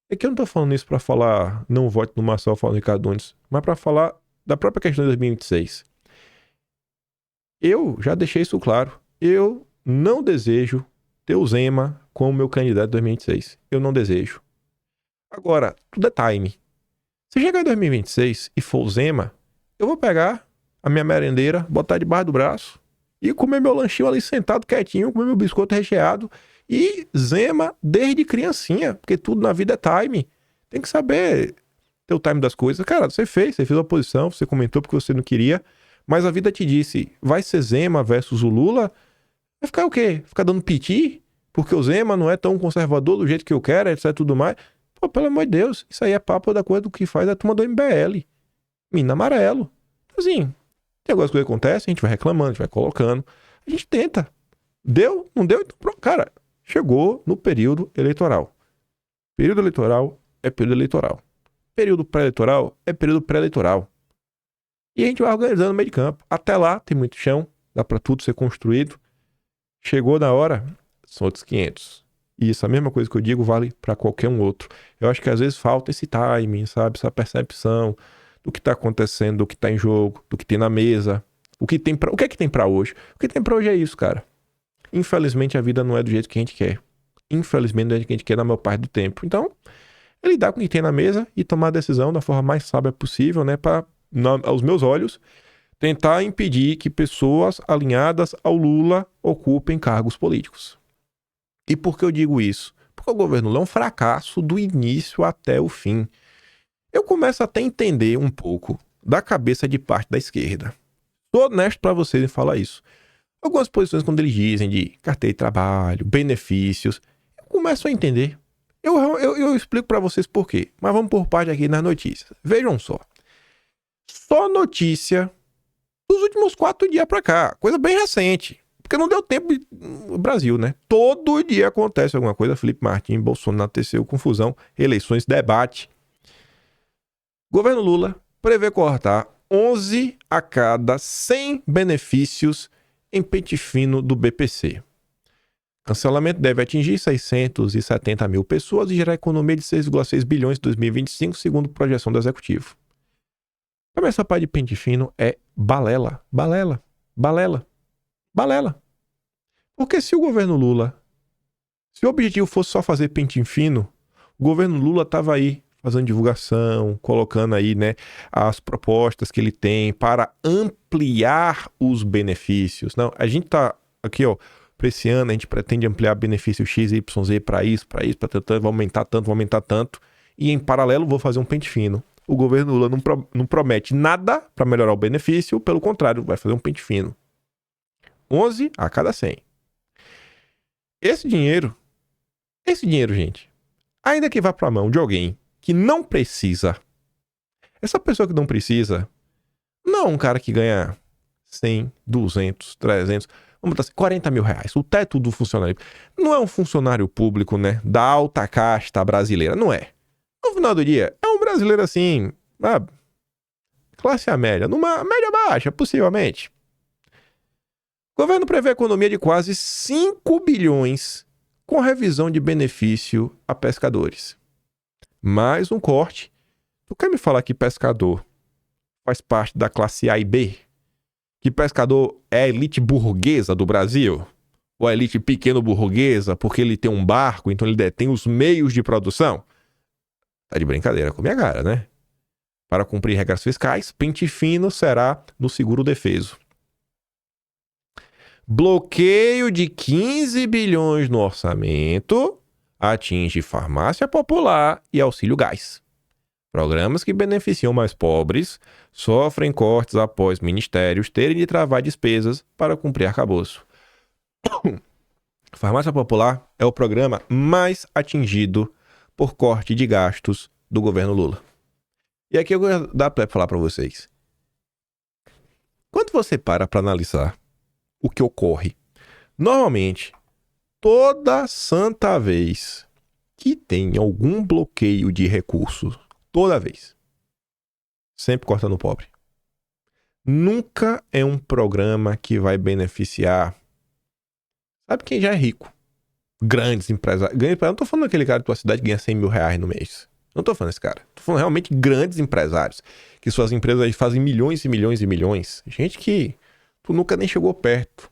[SPEAKER 1] É que eu não tô falando isso pra falar não vote no Marçal falando Ricardo Nunes, mas pra falar da própria questão de 2026. Eu já deixei isso claro. Eu não desejo ter o Zema como meu candidato em 2026. Eu não desejo. Agora, tudo é time. Se chegar em 2026 e for o Zema, eu vou pegar a minha merendeira, botar debaixo do braço e comer meu lanchinho ali sentado quietinho, comer meu biscoito recheado e Zema desde criancinha, porque tudo na vida é time. Tem que saber ter o time das coisas. Cara, você fez oposição, você comentou porque você não queria, mas a vida te disse, vai ser Zema versus o Lula, vai ficar o quê? Ficar dando piti? Porque o Zema não é tão conservador do jeito que eu quero, etc, tudo mais. Pô, pelo amor de Deus, isso aí é papo da coisa do que faz a turma do MBL. Mina amarelo. Assim, tem algumas coisas que acontecem, a gente vai reclamando, a gente vai colocando, a gente tenta. Deu? Não deu? Então pronto. Cara, chegou no período eleitoral. Período eleitoral é período eleitoral. Período pré-eleitoral é período pré-eleitoral. E a gente vai organizando no meio de campo. Até lá, tem muito chão, dá pra tudo ser construído. Chegou na hora, são outros 500. E isso, a mesma coisa que eu digo, vale pra qualquer um outro. Eu acho que às vezes falta esse timing, sabe? Essa percepção do que tá acontecendo, do que tá em jogo, do que tem na mesa. O que é que tem pra hoje? O que tem pra hoje é isso, cara. Infelizmente, a vida não é do jeito que a gente quer. Infelizmente, não é do jeito que a gente quer na maior parte do tempo. Então, é lidar com o que tem na mesa e tomar a decisão da forma mais sábia possível, né? Pra, aos meus olhos, tentar impedir que pessoas alinhadas ao Lula ocupem cargos políticos. E por que eu digo isso? Porque o governo Lula é um fracasso do início até o fim. Eu começo até a entender um pouco da cabeça de parte da esquerda. Sou honesto pra vocês em falar isso. Algumas posições, quando eles dizem de carteira de trabalho, benefícios, eu começo a entender. Eu explico pra vocês por quê. Mas vamos por parte aqui nas notícias. Vejam só. Só notícia dos últimos 4 dias pra cá. Coisa bem recente. Porque não deu tempo no Brasil, né? Todo dia acontece alguma coisa. Felipe Martins, Bolsonaro, teceu, confusão, eleições, debate. Governo Lula prevê cortar 11 a cada 100 benefícios em pente fino do BPC. Cancelamento deve atingir 670 mil pessoas e gerar economia de 6,6 bilhões em 2025, segundo projeção do Executivo. Então, essa parte de pente fino é balela, balela, balela, balela. Porque se o governo Lula, se o objetivo fosse só fazer pentinho fino, o governo Lula estava aí fazendo divulgação, colocando aí, né, as propostas que ele tem para ampliar os benefícios. Não, a gente tá aqui, ó, para esse ano a gente pretende ampliar benefício X, Y, Z para isso, para tanto, vai aumentar tanto, e em paralelo vou fazer um pente fino. O governo Lula não promete nada para melhorar o benefício, pelo contrário, vai fazer um pente fino. 11 a cada 100. Esse dinheiro, gente, ainda que vá para a mão de alguém que não precisa, essa pessoa que não precisa, não é um cara que ganha 100, 200, 300, vamos botar assim, 40 mil reais, o teto do funcionário. Não é um funcionário público, né, da alta casta brasileira, não é. No final do dia, é um brasileiro assim, classe A média, numa média baixa, possivelmente. O governo prevê economia de quase 5 bilhões com revisão de benefício a pescadores. Mais um corte. Tu quer me falar que pescador faz parte da classe A e B? Que pescador é a elite burguesa do Brasil? Ou a elite pequeno burguesa porque ele tem um barco, então ele detém os meios de produção? Tá de brincadeira com minha cara, né? Para cumprir regras fiscais, pente fino será no seguro defeso. Bloqueio de 15 bilhões no orçamento atinge farmácia popular e auxílio gás. Programas que beneficiam mais pobres sofrem cortes após ministérios terem de travar despesas para cumprir arcabouço. Farmácia Popular é o programa mais atingido por corte de gastos do governo Lula. E aqui eu vou dar para falar para vocês. Quando você para analisar o que ocorre, normalmente, toda santa vez que tem algum bloqueio de recursos, toda vez, sempre corta no pobre. Nunca é um programa que vai beneficiar, sabe quem já é rico? Grandes empresários. Não tô falando daquele cara da tua cidade que ganha 100 mil reais no mês. Não tô falando desse cara. Tô falando realmente grandes empresários. Que suas empresas aí fazem milhões e milhões e milhões. Gente que tu nunca nem chegou perto.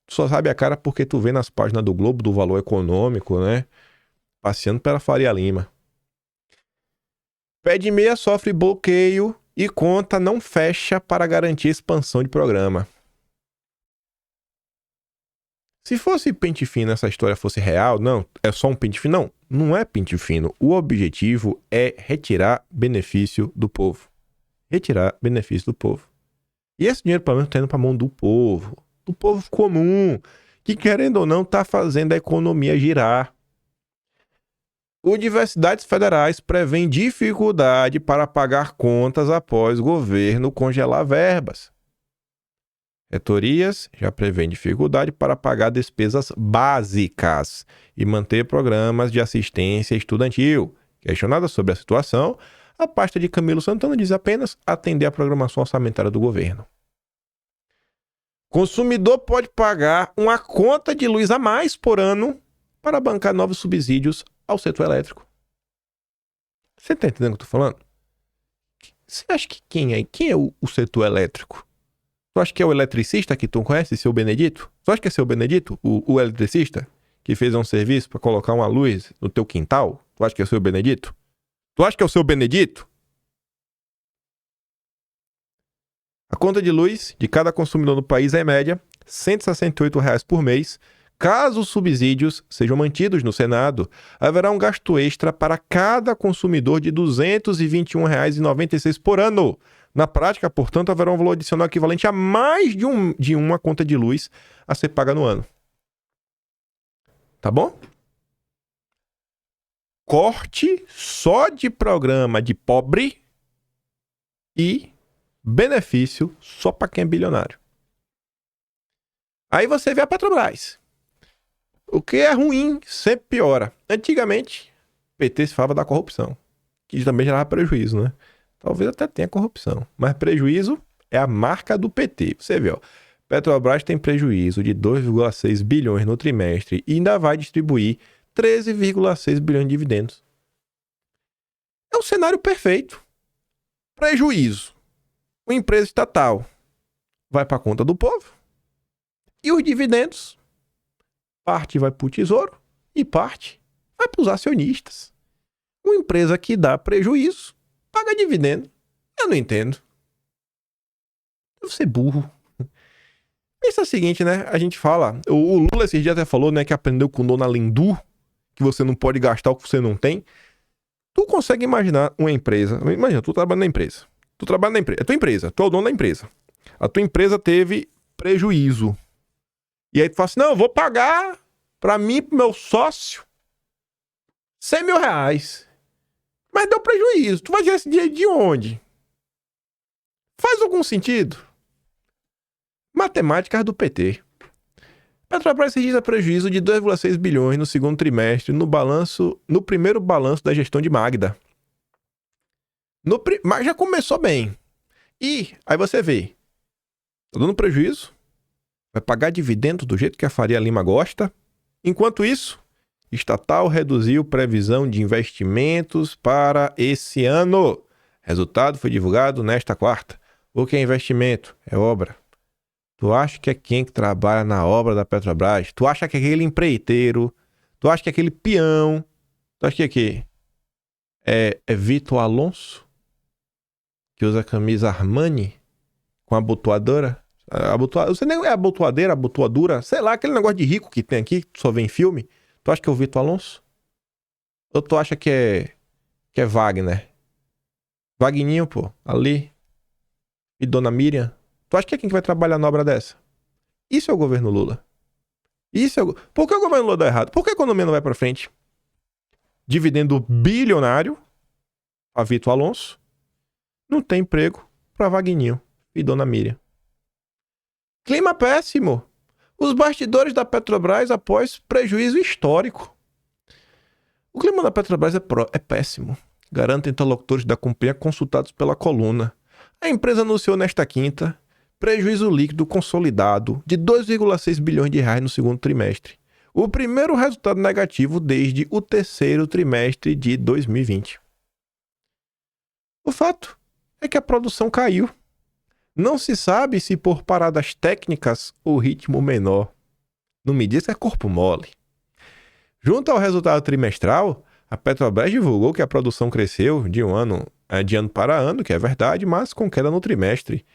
[SPEAKER 1] Tu só sabe a cara porque tu vê nas páginas do Globo, do Valor Econômico, né? Passeando pela Faria Lima. Pé de meia sofre bloqueio e conta não fecha para garantir expansão de programa. Se fosse pente fino, essa história fosse real, não, é só um pente fino. Não, não é pente fino. O objetivo é retirar benefício do povo. Retirar benefício do povo. E esse dinheiro, pelo menos, está indo para a mão do povo comum, que, querendo ou não, está fazendo a economia girar. Universidades federais prevêem dificuldade para pagar contas após o governo congelar verbas. Reitorias já prevêem dificuldade para pagar despesas básicas e manter programas de assistência estudantil. Questionada sobre a situação, a pasta de Camilo Santana diz apenas atender à programação orçamentária do governo. Consumidor pode pagar uma conta de luz a mais por ano para bancar novos subsídios ao setor elétrico. Você está entendendo o que eu estou falando? Você acha que quem é o setor elétrico? Tu acha que é o eletricista que tu conhece, seu Benedito? Tu acha que é seu Benedito, o eletricista, que fez um serviço para colocar uma luz no teu quintal? Tu acha que é o seu Benedito? Tu acha que é o seu Benedito? A conta de luz de cada consumidor no país é, em média, R$ 168 por mês. Caso os subsídios sejam mantidos no Senado, haverá um gasto extra para cada consumidor de R$ 221,96 por ano. Na prática, portanto, haverá um valor adicional equivalente a mais de uma conta de luz a ser paga no ano. Tá bom? Corte só de programa de pobre e benefício só para quem é bilionário. Aí você vê a Petrobras. O que é ruim sempre piora. Antigamente, o PT se falava da corrupção, que também gerava prejuízo, né? Talvez até tenha corrupção, mas prejuízo é a marca do PT. Você vê, ó, Petrobras tem prejuízo de 2,6 bilhões no trimestre e ainda vai distribuir 13,6 bilhões de dividendos. É um cenário perfeito. Prejuízo. Uma empresa estatal vai para a conta do povo e os dividendos Parte vai para o Tesouro e parte vai para os acionistas. Uma empresa que dá prejuízo paga dividendo. Eu não entendo. Deve ser burro. Pensa o seguinte, né? A gente fala... O Lula esses dias até falou, né? Que aprendeu com Dona Lindu, que você não pode gastar o que você não tem. Tu consegue imaginar uma empresa... Imagina, tu trabalha na empresa. Tu trabalha na empresa. É tua empresa. Tu é o dono da empresa. A tua empresa teve prejuízo. E aí tu fala assim, não, eu vou pagar pra mim, pro meu sócio, 100 mil reais. Mas deu prejuízo. Tu vai tirar esse dinheiro de onde? Faz algum sentido? Matemáticas do PT. Petrobras registra prejuízo de 2,6 bilhões no segundo trimestre no primeiro balanço da gestão de Magda. Mas já começou bem. E aí você vê, tá dando prejuízo, vai pagar dividendo do jeito que a Faria Lima gosta. Enquanto isso, estatal reduziu previsão de investimentos para esse ano. Resultado foi divulgado nesta quarta. O que é investimento? É obra. Tu acha que é quem que trabalha na obra da Petrobras? Tu acha que é aquele empreiteiro? Tu acha que é aquele peão? Tu acha que é quê? É Vitor Alonso? Que usa camisa Armani? Com abotoadora? Você nem é abotoadeira, abotoadura? Sei lá, aquele negócio de rico que tem aqui, que tu só vê em filme. Tu acha que é o Vitor Alonso? Ou tu acha que é Wagner? Wagninho, pô, ali. E Dona Miriam? Tu acha que é quem que vai trabalhar na obra dessa? Isso é o governo Lula. Por que o governo Lula dá errado? Por que a economia não vai pra frente? Dividendo bilionário a Vitor Alonso. Não tem emprego pra Wagninho e Dona Miriam. Clima péssimo. Os bastidores da Petrobras após prejuízo histórico. O clima da Petrobras é péssimo. Garante interlocutores da companhia consultados pela coluna. A empresa anunciou nesta quinta prejuízo líquido consolidado de 2,6 bilhões de reais no segundo trimestre. O primeiro resultado negativo desde o terceiro trimestre de 2020. O fato é que a produção caiu. Não se sabe se por paradas técnicas ou ritmo menor. Não me diz que é corpo mole. Junto ao resultado trimestral, a Petrobras divulgou que a produção cresceu de ano para ano, que é verdade, mas com queda no trimestre.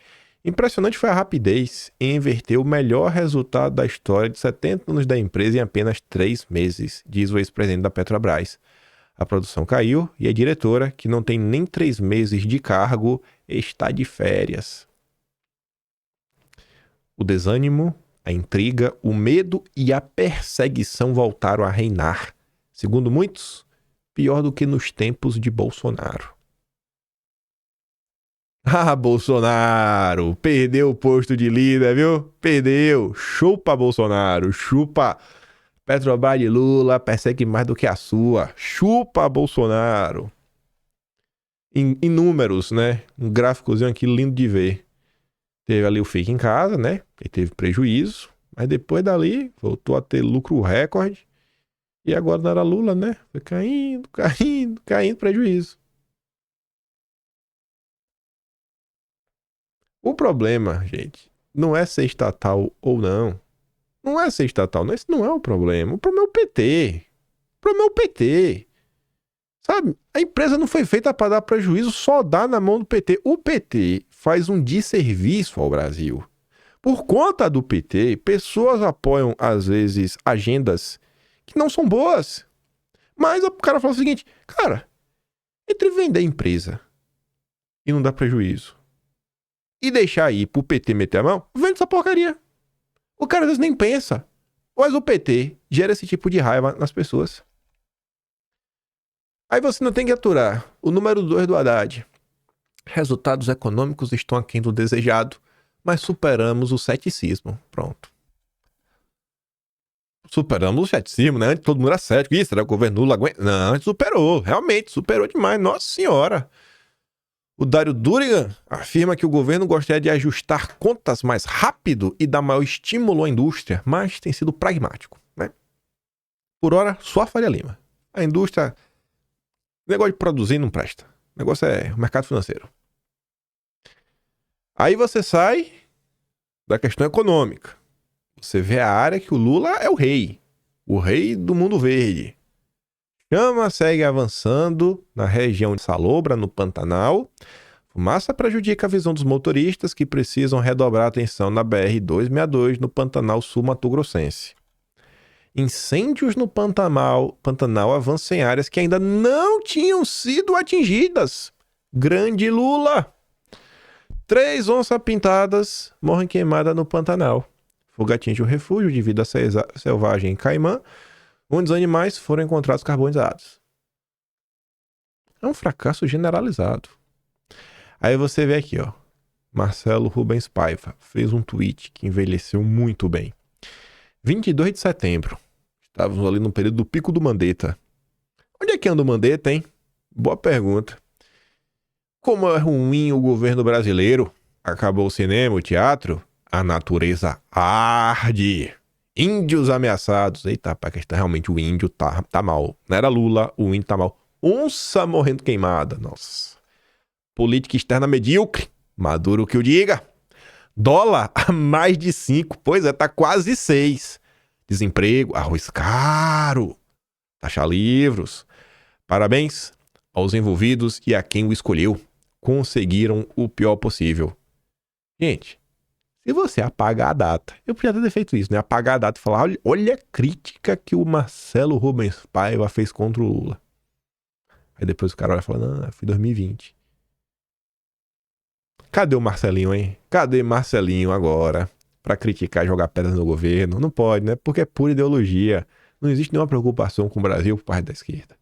[SPEAKER 1] Impressionante foi a rapidez em inverter o melhor resultado da história de 70 anos da empresa em apenas 3 meses, diz o ex-presidente da Petrobras. A produção caiu e a diretora, que não tem nem 3 meses de cargo, está de férias. O desânimo, a intriga, o medo e a perseguição voltaram a reinar. Segundo muitos, pior do que nos tempos de Bolsonaro. Ah, Bolsonaro! Perdeu o posto de líder, viu? Perdeu! Chupa, Bolsonaro! Chupa! Petrobras de Lula persegue mais do que a sua. Chupa, Bolsonaro! Em números, né? Um gráficozinho aqui lindo de ver. Teve ali o Fique em Casa, né? Ele teve prejuízo. Mas depois dali, voltou a ter lucro recorde. E agora não era Lula, né? Foi caindo, prejuízo. O problema, gente, não é ser estatal ou não. Não é ser estatal, não. Esse não é o problema. O problema é o PT. O problema é o PT. Sabe? A empresa não foi feita para dar prejuízo, só dá na mão do PT. O PT faz um desserviço ao Brasil. Por conta do PT, pessoas apoiam, às vezes, agendas que não são boas. Mas o cara fala o seguinte, cara, entre vender empresa e não dar prejuízo e deixar aí pro PT meter a mão, vende essa porcaria. O cara às vezes nem pensa. Mas o PT gera esse tipo de raiva nas pessoas. Aí você não tem que aturar. O número 2 do Haddad. Resultados econômicos estão aquém do desejado, mas superamos o ceticismo. Pronto. Superamos o ceticismo, né? Antes todo mundo era cético. Isso, era o governo Lula aguenta. Não, a gente superou. Realmente, superou demais. Nossa Senhora. O Dário Durigan afirma que o governo gostaria de ajustar contas mais rápido e dar maior estímulo à indústria, mas tem sido pragmático, né? Por hora, só a Faria Lima. A indústria... O negócio de produzir não presta. O negócio é o mercado financeiro. Aí você sai da questão econômica. Você vê a área que o Lula é o rei. o rei do mundo verde. Chama segue avançando na região de Salobra, no Pantanal. Fumaça prejudica a visão dos motoristas que precisam redobrar a atenção na BR-262 no Pantanal Sul-Mato-Grossense. Incêndios no Pantanal avançam em áreas que ainda não tinham sido atingidas. Grande Lula! 3 onças pintadas morrem queimadas no Pantanal. Fogo atinge o refúgio de vida selvagem em Caimã, onde os animais foram encontrados carbonizados. É um fracasso generalizado. Aí você vê aqui, ó. Marcelo Rubens Paiva fez um tweet que envelheceu muito bem. 22 de setembro. Estávamos ali no período do pico do Mandetta. Onde é que anda o Mandetta, hein? Boa pergunta. Como é ruim o governo brasileiro. Acabou o cinema, o teatro. A natureza arde. Índios ameaçados. Eita, rapaz, que realmente o índio tá mal. Não era Lula, o índio tá mal. Onça morrendo queimada. Nossa. Política externa medíocre. Maduro que o diga. Dólar a mais de 5. Pois é, tá quase 6. Desemprego, arroz caro. Taxa livros. Parabéns aos envolvidos e a quem o escolheu. Conseguiram o pior possível. Gente, se você apagar a data, eu podia ter feito isso, né? Apagar a data e falar, olha a crítica que o Marcelo Rubens Paiva fez contra o Lula. Aí depois o cara olha e fala, não, foi 2020. Cadê o Marcelinho, hein? Cadê Marcelinho agora pra criticar e jogar pedras no governo? Não pode, né? Porque é pura ideologia. Não existe nenhuma preocupação com o Brasil por parte da esquerda.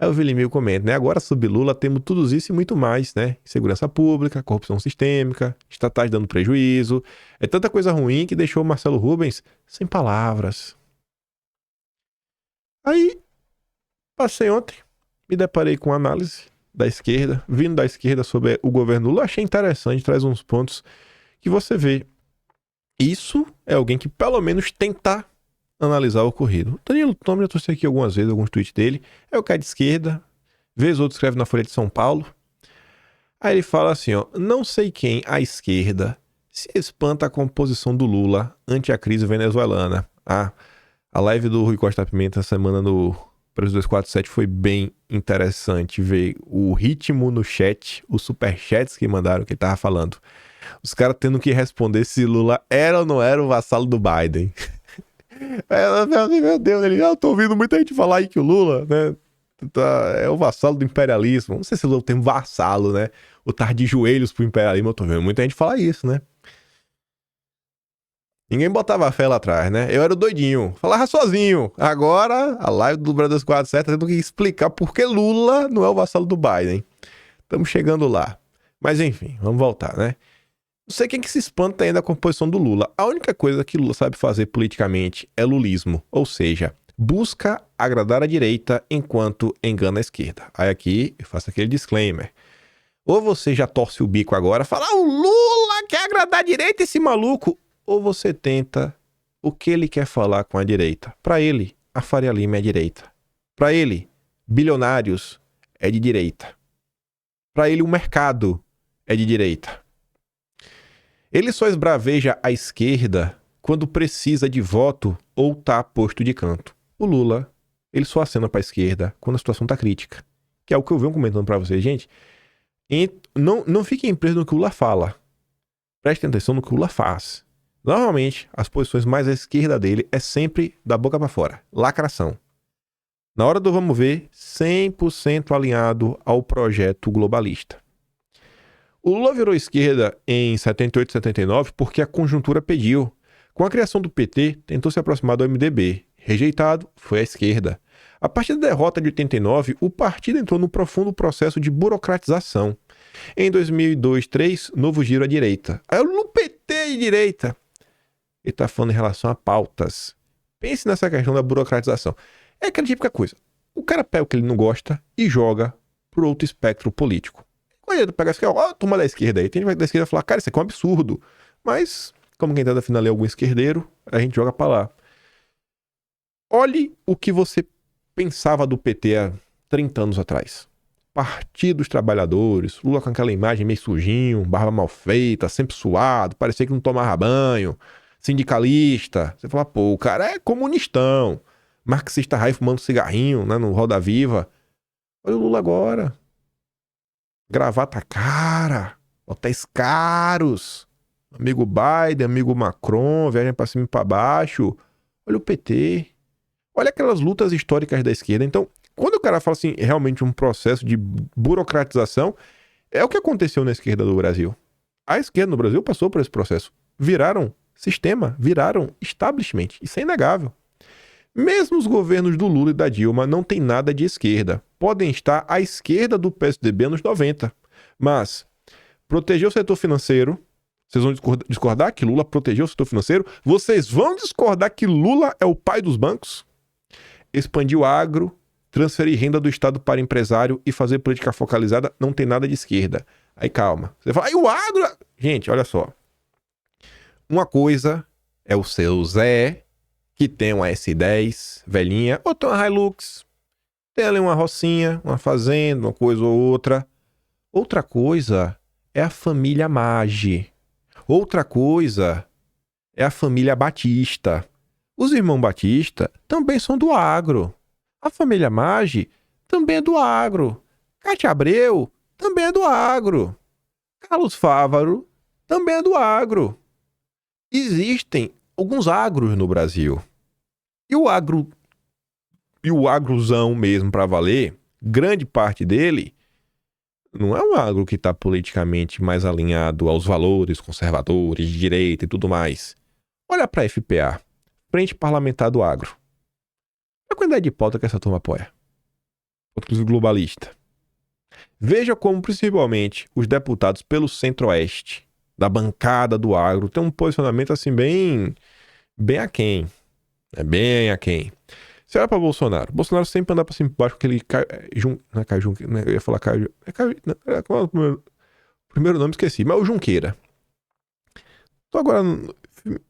[SPEAKER 1] Aí o Vilimil comenta, né? Agora, sob Lula, temos tudo isso e muito mais, né? Segurança pública, corrupção sistêmica, estatais dando prejuízo. É tanta coisa ruim que deixou o Marcelo Rubens sem palavras. Aí, passei ontem, me deparei com análise da esquerda, vindo da esquerda sobre o governo Lula. Achei interessante, traz uns pontos que você vê. Isso é alguém que pelo menos tenta analisar o ocorrido. O Danilo Tomer, eu trouxe aqui algumas vezes alguns tweets dele, é o cara de esquerda, vez outro escreve na Folha de São Paulo. Aí ele fala assim, ó, não sei quem, à esquerda, se espanta com a composição do Lula ante a crise venezuelana. A live do Rui Costa Pimenta essa semana no Preço 247 foi bem interessante ver o ritmo no chat, os superchats que mandaram, que ele tava falando. Os caras tendo que responder se Lula era ou não era o vassalo do Biden. Meu Deus, eu tô ouvindo muita gente falar aí que o Lula, né, é o vassalo do imperialismo. Não sei se o termo vassalo, né, ou tá de joelhos pro imperialismo. Eu tô vendo muita gente falar isso, né. Ninguém botava fé lá atrás, né? Eu era o doidinho, falava sozinho. Agora, a live do Brasil 47 tá tendo que explicar por que Lula não é o vassalo do Biden. Estamos chegando lá. Mas enfim, vamos voltar, né? Não sei quem que se espanta ainda com a composição do Lula. A única coisa que Lula sabe fazer politicamente é lulismo. Ou seja, busca agradar a direita enquanto engana a esquerda. Aí aqui eu faço aquele disclaimer. Ou você já torce o bico agora, fala, o Lula quer agradar a direita, esse maluco. Ou você tenta o que ele quer falar com a direita. Para ele, a Faria Lima é direita. Para ele, bilionários é de direita. Para ele, o mercado é de direita. Ele só esbraveja a esquerda quando precisa de voto ou tá posto de canto. O Lula, ele só acena para a esquerda quando a situação tá crítica. Que é o que eu venho comentando para vocês, gente. Não fiquem presos no que o Lula fala. Prestem atenção no que o Lula faz. Normalmente, as posições mais à esquerda dele é sempre da boca para fora. Lacração. Na hora do vamos ver, 100% alinhado ao projeto globalista. O Lula virou esquerda em 78 e 79 porque a conjuntura pediu. Com a criação do PT, tentou se aproximar do MDB. Rejeitado, foi à esquerda. A partir da derrota de 89, o partido entrou num profundo processo de burocratização. Em 2002-2003, novo giro à direita. Aí o Lula PT de direita. Ele está falando em relação a pautas. Pense nessa questão da burocratização. É aquela típica coisa. O cara pega o que ele não gosta e joga pro outro espectro político. Quando ele pega a turma da esquerda aí, tem gente da esquerda falar, cara, isso aqui é um absurdo. Mas, como quem tá defendendo ali algum esquerdeiro, a gente joga pra lá. Olhe o que você pensava do PT há 30 anos atrás. Partido dos Trabalhadores, Lula com aquela imagem meio sujinho, barba mal feita, sempre suado, parecia que não tomava banho. sindicalista. Você fala, pô, o cara é comunistão, marxista raiz fumando cigarrinho, né, no Roda Viva. Olha o Lula agora. Gravata cara, hotéis caros. Amigo Biden, amigo Macron, viagem pra cima e pra baixo. Olha o PT. Olha aquelas lutas históricas da esquerda. Então, quando o cara fala assim, realmente um processo de burocratização, é o que aconteceu na esquerda do Brasil. A esquerda no Brasil passou por esse processo. Viraram sistema, viraram establishment. Isso é inegável. Mesmo os governos do Lula e da Dilma não têm nada de esquerda. Podem estar à esquerda do PSDB nos 90. Mas proteger o setor financeiro, vocês vão discordar que Lula protegeu o setor financeiro? Vocês vão discordar que Lula é o pai dos bancos? Expandir o agro, transferir renda do Estado para empresário e fazer política focalizada não tem nada de esquerda. Aí calma. Você fala, aí o agro... Gente, olha só. Uma coisa é o seu Zé, que tem uma S10 velhinha, ou tem uma Hilux, tem ali uma rocinha, uma fazenda, uma coisa ou outra. Outra coisa é a família Maggi. Outra coisa é a família Batista. Os irmãos Batista também são do agro. A família Maggi também é do agro. Cátia Abreu também é do agro. Carlos Fávaro também é do agro. Existem alguns agros no Brasil. E o agrozão mesmo para valer, grande parte dele não é um agro que está politicamente mais alinhado aos valores conservadores, de direita e tudo mais. Olha para a FPA, Frente Parlamentar do Agro. Olha a quantidade de pauta que essa turma apoia. Outros globalista. Veja como, principalmente, os deputados pelo Centro-Oeste, da bancada do agro, têm um posicionamento assim bem aquém. É bem aquém. Você olha pra Bolsonaro. Bolsonaro sempre anda pra cima e pra baixo com aquele eu ia falar Caio. Qual é o primeiro nome? Esqueci. Mas é o Junqueira. Então agora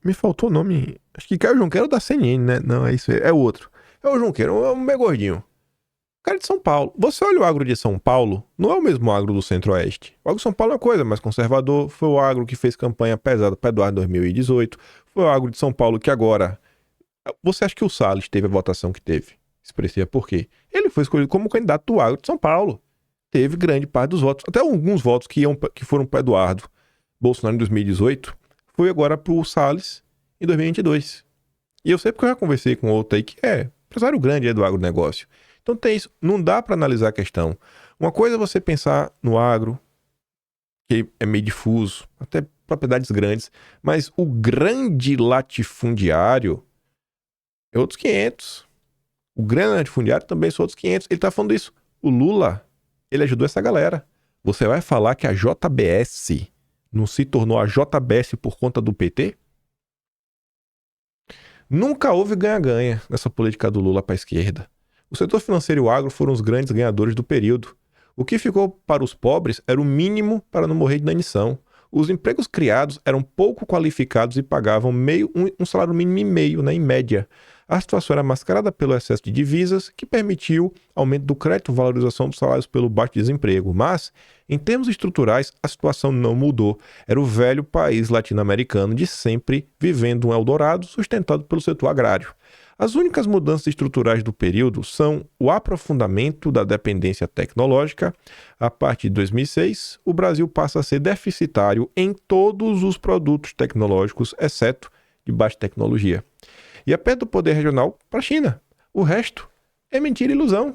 [SPEAKER 1] me faltou o nome. Acho que Caio Junqueira é o da CNN, né? Não, é isso aí. É o outro. É o Junqueira, é um meio gordinho. O cara é de São Paulo. Você olha o agro de São Paulo, não é o mesmo agro do Centro-Oeste. O agro de São Paulo é uma coisa mais conservador. Foi o agro que fez campanha pesada para Eduardo em 2018. Foi o agro de São Paulo que agora... Você acha que o Salles teve a votação que teve? Expressiva por quê? Ele foi escolhido como candidato do agro de São Paulo. Teve grande parte dos votos. Até alguns votos que foram para Eduardo Bolsonaro em 2018, foi agora para o Salles em 2022. E eu sei porque eu já conversei com outro aí que é empresário grande do agronegócio. Então tem isso. Não dá para analisar a questão. Uma coisa é você pensar no agro, que é meio difuso, até propriedades grandes, mas o grande latifundiário é outros 500. O grande latifundiário também são outros 500. Ele tá falando isso. O Lula, ele ajudou essa galera. Você vai falar que a JBS não se tornou a JBS por conta do PT? Nunca houve ganha-ganha nessa política do Lula para a esquerda. O setor financeiro e o agro foram os grandes ganhadores do período. O que ficou para os pobres era o mínimo para não morrer de inanição. Os empregos criados eram pouco qualificados e pagavam um salário mínimo e meio, né, em média. A situação era mascarada pelo excesso de divisas, que permitiu aumento do crédito, valorização dos salários pelo baixo desemprego. Mas, em termos estruturais, a situação não mudou. Era o velho país latino-americano de sempre vivendo um Eldorado sustentado pelo setor agrário. As únicas mudanças estruturais do período são o aprofundamento da dependência tecnológica. A partir de 2006, o Brasil passa a ser deficitário em todos os produtos tecnológicos, exceto de baixa tecnologia. E a perda do poder regional para a China. O resto é mentira e ilusão.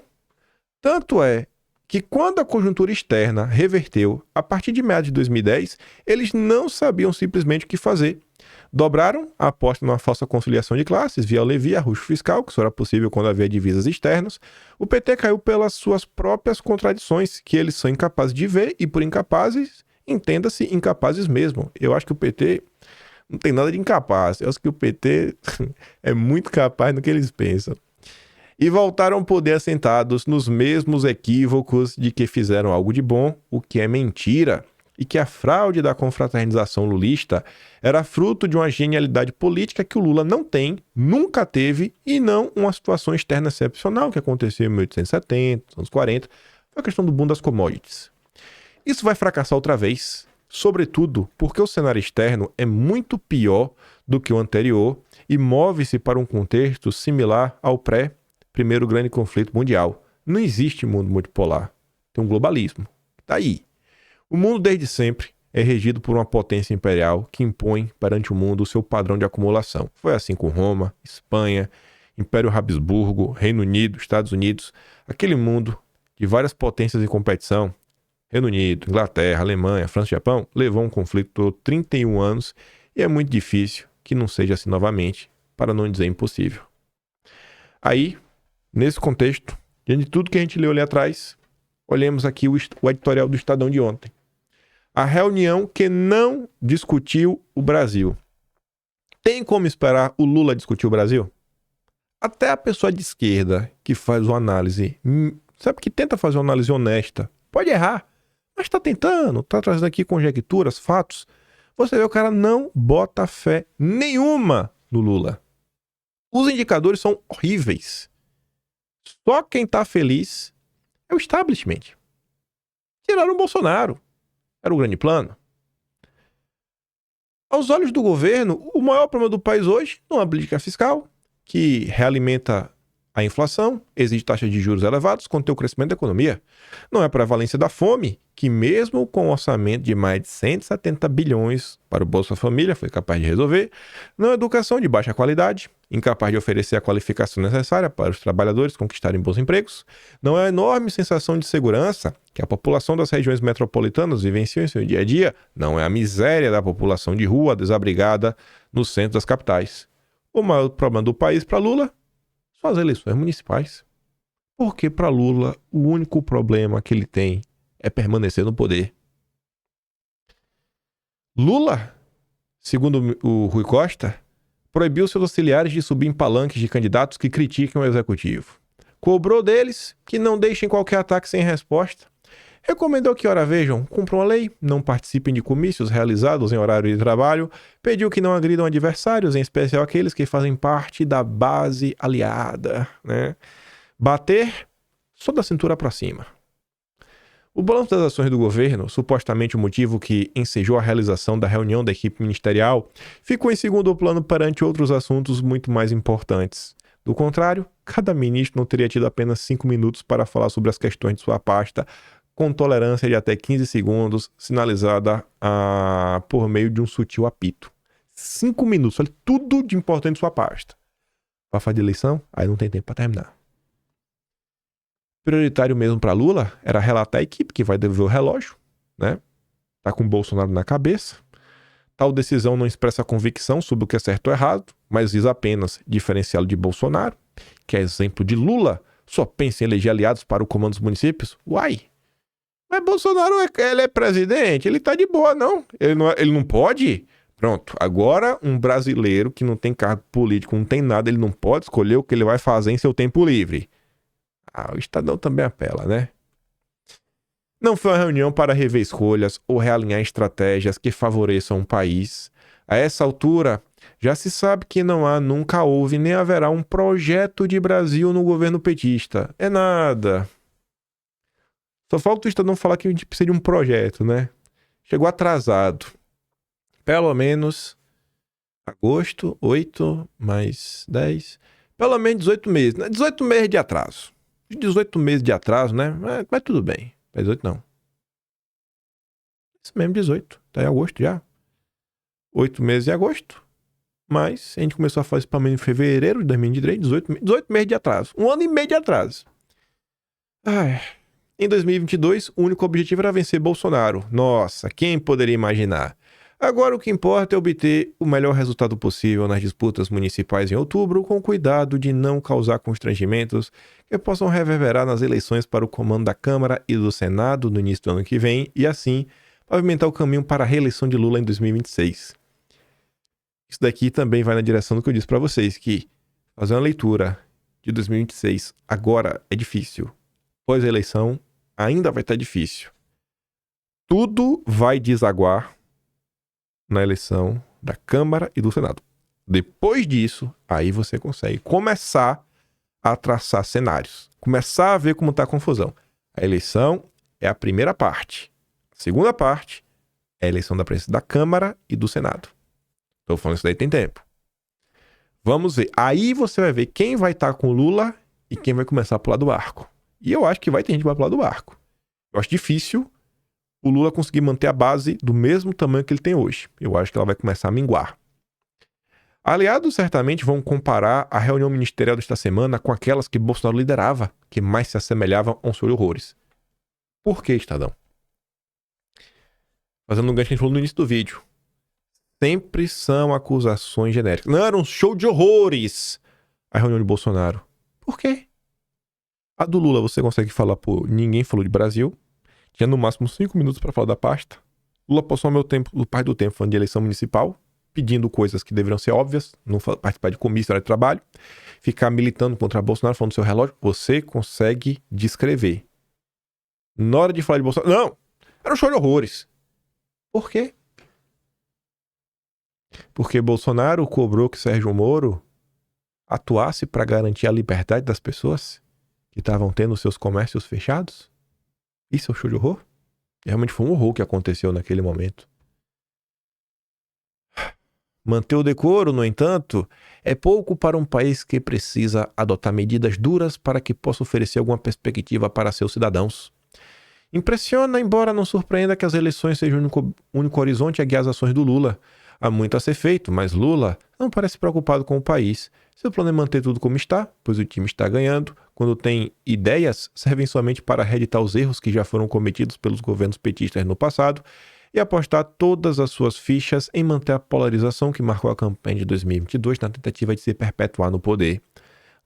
[SPEAKER 1] Tanto é que quando a conjuntura externa reverteu, a partir de meados de 2010, eles não sabiam simplesmente o que fazer. Dobraram a aposta numa falsa conciliação de classes, via levy, arroxo fiscal, que só era possível quando havia divisas externas. O PT caiu pelas suas próprias contradições, que eles são incapazes de ver, e por incapazes, entenda-se incapazes mesmo. Eu acho que o PT não tem nada de incapaz. Eu acho que o PT é muito capaz no que eles pensam. E voltaram ao poder assentados nos mesmos equívocos de que fizeram algo de bom, o que é mentira. E que a fraude da confraternização lulista era fruto de uma genialidade política que o Lula não tem, nunca teve, e não uma situação externa excepcional que aconteceu em 1870, anos 40, foi a questão do boom das commodities. Isso vai fracassar outra vez, sobretudo porque o cenário externo é muito pior do que o anterior e move-se para um contexto similar ao pré-primeiro grande conflito mundial. Não existe mundo multipolar, tem um globalismo. Tá aí. O mundo desde sempre é regido por uma potência imperial que impõe perante o mundo o seu padrão de acumulação. Foi assim com Roma, Espanha, Império Habsburgo, Reino Unido, Estados Unidos, aquele mundo de várias potências em competição. Reino Unido, Inglaterra, Alemanha, França e Japão levou um conflito por 31 anos e é muito difícil que não seja assim novamente, para não dizer impossível. Aí, nesse contexto, diante de tudo que a gente leu ali atrás, olhemos aqui o editorial do Estadão de ontem. A reunião que não discutiu o Brasil. Tem como esperar o Lula discutir o Brasil? Até a pessoa de esquerda que faz uma análise, sabe, que tenta fazer uma análise honesta, pode errar, mas está tentando, está trazendo aqui conjecturas, fatos. Você vê, o cara não bota fé nenhuma no Lula. Os indicadores são horríveis. Só quem está feliz é o establishment. Tiraram o Bolsonaro. Era o grande plano. Aos olhos do governo, o maior problema do país hoje não é a política fiscal, que realimenta a inflação, exige taxas de juros elevados, contém o crescimento da economia. Não é a prevalência da fome, que mesmo com um orçamento de mais de 170 bilhões para o Bolsa Família foi capaz de resolver. Não é educação de baixa qualidade, incapaz de oferecer a qualificação necessária para os trabalhadores conquistarem bons empregos. Não é a enorme sensação de segurança que a população das regiões metropolitanas vivencia em seu dia a dia. Não é a miséria da população de rua desabrigada no centro das capitais. O maior problema do país para Lula são as eleições municipais. Porque para Lula o único problema que ele tem é permanecer no poder. Lula, segundo o Rui Costa, proibiu seus auxiliares de subir em palanques de candidatos que critiquem o executivo. Cobrou deles que não deixem qualquer ataque sem resposta. Recomendou que, ora vejam, cumpram a lei, não participem de comícios realizados em horário de trabalho, pediu que não agridam adversários, em especial aqueles que fazem parte da base aliada, né? Bater só da cintura para cima. O balanço das ações do governo, supostamente o motivo que ensejou a realização da reunião da equipe ministerial, ficou em segundo plano perante outros assuntos muito mais importantes. Do contrário, cada ministro não teria tido apenas 5 minutos para falar sobre as questões de sua pasta, com tolerância de até 15 segundos, sinalizada por meio de um sutil apito. 5 minutos, olha, tudo de importante de sua pasta. Para fazer eleição, aí não tem tempo para terminar. Prioritário mesmo para Lula era relatar a equipe que vai devolver o relógio, né? Tá com o Bolsonaro na cabeça. Tal decisão não expressa convicção sobre o que é certo ou errado, mas visa apenas diferenciá-lo de Bolsonaro, que é exemplo de Lula, só pensa em eleger aliados para o comando dos municípios. Uai! Mas Bolsonaro, ele é presidente, ele tá de boa, não? Ele não pode? Pronto, agora um brasileiro que não tem cargo político, não tem nada, ele não pode escolher o que ele vai fazer em seu tempo livre. O Estadão também apela, né? Não foi uma reunião para rever escolhas ou realinhar estratégias que favoreçam um país. A essa altura, já se sabe que não há, nunca houve, nem haverá um projeto de Brasil no governo petista. É nada. Só falta o Estadão falar que a gente precisa de um projeto, né? Chegou atrasado. Pelo menos agosto, 8 mais 10. Pelo menos 18 meses. 18 meses de atraso. 18 meses de atraso, né? Mas tudo bem. 18 não. Isso mesmo, 18. Tá em agosto já. 8 meses em agosto. Mas a gente começou a fazer esse pagamento em fevereiro de 2023. 18 meses de atraso. 1 ano e meio de atraso. Em 2022, o único objetivo era vencer Bolsonaro. Nossa, quem poderia imaginar? Agora o que importa é obter o melhor resultado possível nas disputas municipais em outubro, com cuidado de não causar constrangimentos que possam reverberar nas eleições para o comando da Câmara e do Senado no início do ano que vem e, assim, pavimentar o caminho para a reeleição de Lula em 2026. Isso daqui também vai na direção do que eu disse para vocês, que fazer uma leitura de 2026 agora é difícil. Após a eleição, ainda vai estar difícil. Tudo vai desaguar na eleição da Câmara e do Senado. Depois disso, aí você consegue começar a traçar cenários. Começar a ver como está a confusão. A eleição é a primeira parte. A segunda parte É a eleição da presidência da Câmara e do Senado. Tô falando isso daí tem tempo. Vamos ver. Aí você vai ver quem vai estar com o Lula e quem vai começar a pular do barco. E eu acho que vai ter gente que vai pular do barco. Eu acho difícil o Lula conseguir manter a base do mesmo tamanho que ele tem hoje. Eu acho que ela vai começar a minguar. Aliados certamente vão comparar a reunião ministerial desta semana com aquelas que Bolsonaro liderava, que mais se assemelhavam a um show de horrores. Por que, Estadão? Fazendo um gancho que a gente falou no início do vídeo. Sempre são acusações genéricas. Não, era um show de horrores a reunião de Bolsonaro. Por quê? A do Lula você consegue falar por ninguém falou de Brasil. Tinha no máximo 5 minutos para falar da pasta. Lula passou o parte do tempo falando de eleição municipal, pedindo coisas que deveriam ser óbvias, não participar de comício, de trabalho, ficar militando contra Bolsonaro, falando do seu relógio. Você consegue descrever. Na hora de falar de Bolsonaro, não! Era um show de horrores. Por quê? Porque Bolsonaro cobrou que Sérgio Moro atuasse para garantir a liberdade das pessoas que estavam tendo seus comércios fechados? Isso é um show de horror? Realmente foi um horror que aconteceu naquele momento. Manter o decoro, no entanto, é pouco para um país que precisa adotar medidas duras para que possa oferecer alguma perspectiva para seus cidadãos. Impressiona, embora não surpreenda, que as eleições sejam o único horizonte a guiar as ações do Lula. Há muito a ser feito, mas Lula não parece preocupado com o país. Seu plano é manter tudo como está, pois o time está ganhando. Quando tem ideias, servem somente para reeditar os erros que já foram cometidos pelos governos petistas no passado e apostar todas as suas fichas em manter a polarização que marcou a campanha de 2022 na tentativa de se perpetuar no poder.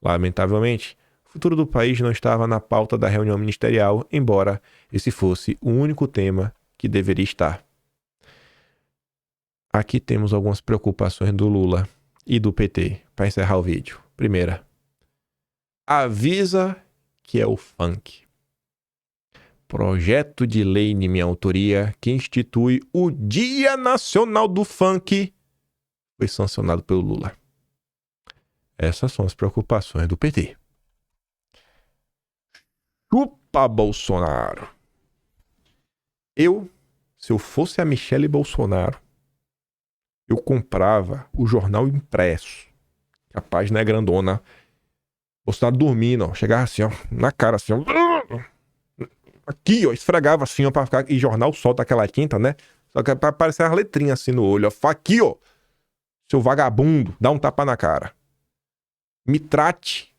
[SPEAKER 1] Lamentavelmente, o futuro do país não estava na pauta da reunião ministerial, embora esse fosse o único tema que deveria estar. Aqui temos algumas preocupações do Lula e do PT, para encerrar o vídeo. Primeira, avisa que é o funk. Projeto de lei de minha autoria que institui o Dia Nacional do Funk foi sancionado pelo Lula. Essas são as preocupações do PT. Chupa Bolsonaro. Se eu fosse a Michele Bolsonaro, eu comprava o jornal impresso. A página é grandona. Bolsonaro dormindo, ó. Chegava assim, ó, na cara, assim, ó. Aqui, ó, esfregava assim, ó, pra ficar. E jornal solta aquela tinta, né? Só que pra aparecer as letrinhas assim no olho, ó. Aqui, ó. Seu vagabundo, dá um tapa na cara. Me trate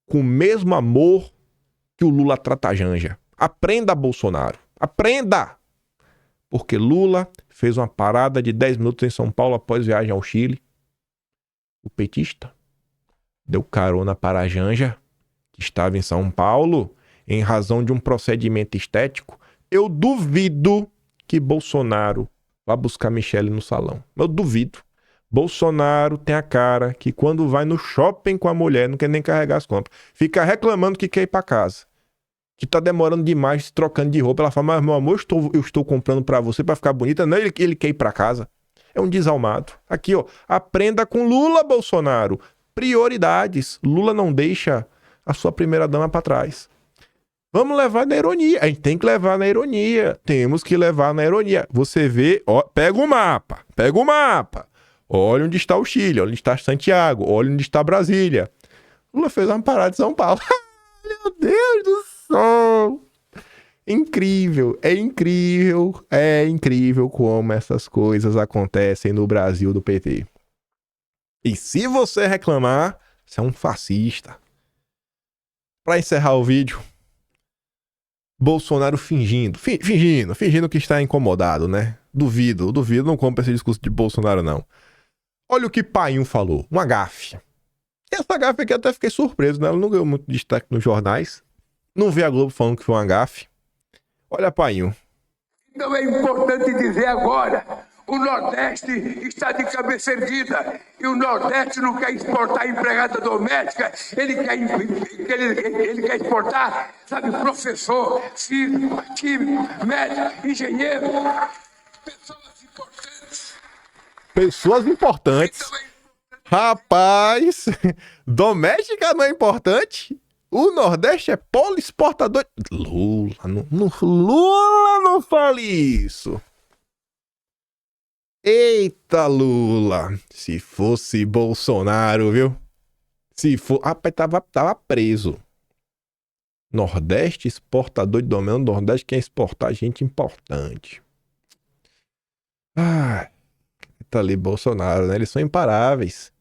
[SPEAKER 1] com o mesmo amor que o Lula trata a Janja. Aprenda, Bolsonaro. Aprenda! Porque Lula fez uma parada de 10 minutos em São Paulo após viagem ao Chile. O petista deu carona para a Janja, que estava em São Paulo, em razão de um procedimento estético. Eu duvido que Bolsonaro vá buscar Michele no salão. Eu duvido. Bolsonaro tem a cara que quando vai no shopping com a mulher, não quer nem carregar as compras. Fica reclamando que quer ir para casa. Que tá demorando demais, trocando de roupa. Ela fala, mas meu amor, eu estou comprando para você para ficar bonita. Não, ele quer ir para casa. É um desalmado. Aqui, ó, aprenda com Lula, Bolsonaro. Prioridades. Lula não deixa a sua primeira dama para trás. Vamos levar na ironia. A gente tem que levar na ironia. Temos que levar na ironia. Você vê, ó, pega o mapa. Pega o mapa. Olha onde está o Chile, olha onde está Santiago, olha onde está Brasília. Lula fez uma parada de São Paulo. Meu Deus do céu. Incrível, é incrível como essas coisas acontecem no Brasil do PT. E se você reclamar, você é um fascista. Para encerrar o vídeo, Bolsonaro fingindo que está incomodado, né? Duvido, não compra esse discurso de Bolsonaro, não. Olha o que Painho falou, uma gafe. Essa gafe aqui eu até fiquei surpreso, né? Ela não ganhou muito destaque nos jornais. Não vi a Globo falando que foi uma gafe. Olha, Painho.
[SPEAKER 2] Então é importante dizer agora, o Nordeste está de cabeça erguida e o Nordeste não quer exportar empregada doméstica, ele quer exportar, sabe, professor, físico, químico, médico, engenheiro,
[SPEAKER 1] Pessoas importantes. Rapaz, doméstica não é importante? O Nordeste é polo exportador. Lula não fale isso. Eita, Lula! Se fosse Bolsonaro, viu? Se for... Rapaz, tava preso. Nordeste, exportador de domínio. Nordeste quer exportar gente importante. Ah, tá ali Bolsonaro, né? Eles são imparáveis.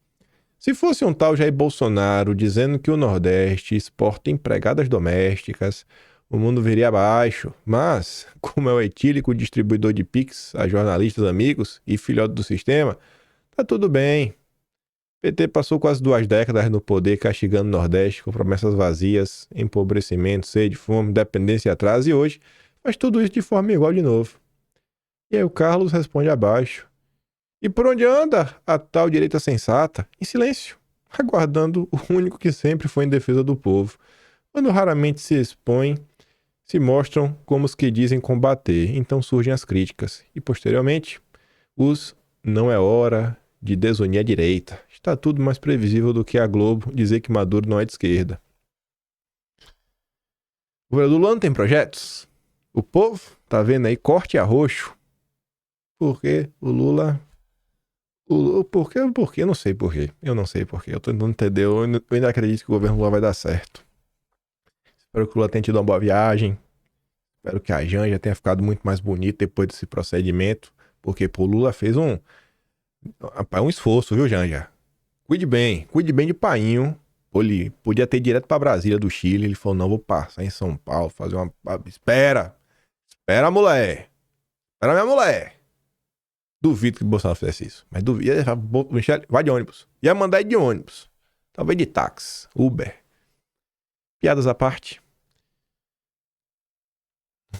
[SPEAKER 1] Se fosse um tal Jair Bolsonaro dizendo que o Nordeste exporta empregadas domésticas, o mundo viria abaixo. Mas, como é o etílico distribuidor de Pix a jornalistas amigos e filhote do sistema, tá tudo bem. O PT passou quase 2 décadas no poder castigando o Nordeste com promessas vazias, empobrecimento, sede, fome, dependência e atraso, e hoje faz tudo isso de forma igual de novo. E aí o Carlos responde abaixo. E por onde anda a tal direita sensata? Em silêncio, aguardando o único que sempre foi em defesa do povo. Quando raramente se expõem, se mostram como os que dizem combater. Então surgem as críticas. E posteriormente, os não é hora de desunir a direita. Está tudo mais previsível do que a Globo dizer que Maduro não é de esquerda. O governo do Lula não tem projetos? O povo tá vendo aí corte a roxo. Porque o Lula... Por quê? Eu não sei por quê. Eu não sei por quê. Eu tô tentando entender. Eu ainda acredito que o governo Lula vai dar certo. Espero que o Lula tenha tido uma boa viagem. Espero que a Janja tenha ficado muito mais bonita depois desse procedimento. Porque o Lula fez um esforço, viu, Janja? Cuide bem de painho. Ele podia ter ido direto pra Brasília do Chile. Ele falou, não, vou passar em São Paulo, fazer uma... Espera, mulher. Espera, minha mulher. Duvido que o Bolsonaro fizesse isso. Mas duvido. Michele, vai de ônibus. Ia mandar ir de ônibus. Talvez de táxi, Uber. Piadas à parte.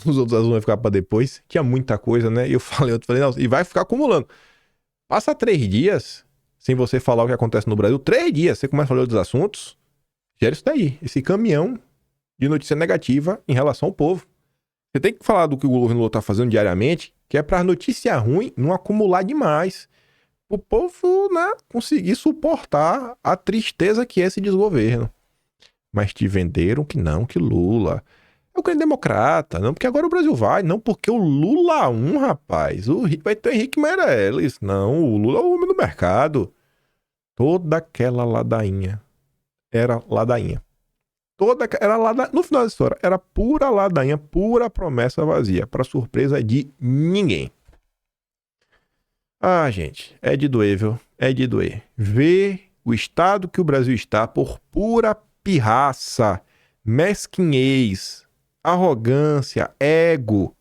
[SPEAKER 1] Os outros assuntos vão ficar pra depois. Tinha muita coisa, né? E eu falei, não, e vai ficar acumulando. Passa 3 dias sem você falar o que acontece no Brasil. 3 dias, você começa a falar outros assuntos. Gera isso daí. Esse caminhão de notícia negativa em relação ao povo. Você tem que falar do que o governo Lula tá fazendo diariamente, que é pra notícia ruim não acumular demais. O povo, né, conseguir suportar a tristeza que é esse desgoverno. Mas te venderam que não, que Lula é o grande democrata. Não porque agora o Brasil vai, não porque o Lula rapaz. Vai ter o Henrique Meirelles. Não, o Lula é o homem do mercado. Toda aquela ladainha era ladainha. No final da história, era pura ladainha, pura promessa vazia, para surpresa de ninguém. Ah, gente, é de doer, viu? É de doer. Ver o estado que o Brasil está por pura pirraça, mesquinhez, arrogância, ego,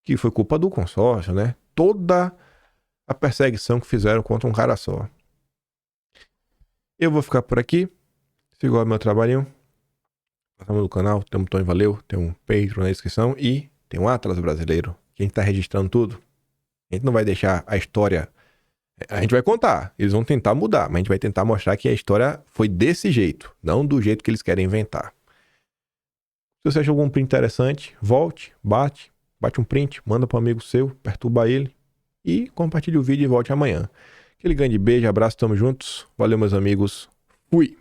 [SPEAKER 1] que foi culpa do consórcio, né? Toda a perseguição que fizeram contra um cara só. Eu vou ficar por aqui. Se igual ao meu trabalhinho, passamos no canal, tem um botão de valeu, tem um Patreon na descrição e tem um Atlas brasileiro, que a gente tá registrando tudo. A gente não vai deixar a história... A gente vai contar, eles vão tentar mudar, mas a gente vai tentar mostrar que a história foi desse jeito, não do jeito que eles querem inventar. Se você achou algum print interessante, volte, bate um print, manda para um amigo seu, perturba ele e compartilhe o vídeo e volte amanhã. Aquele grande beijo, abraço, tamo juntos. Valeu, meus amigos. Fui!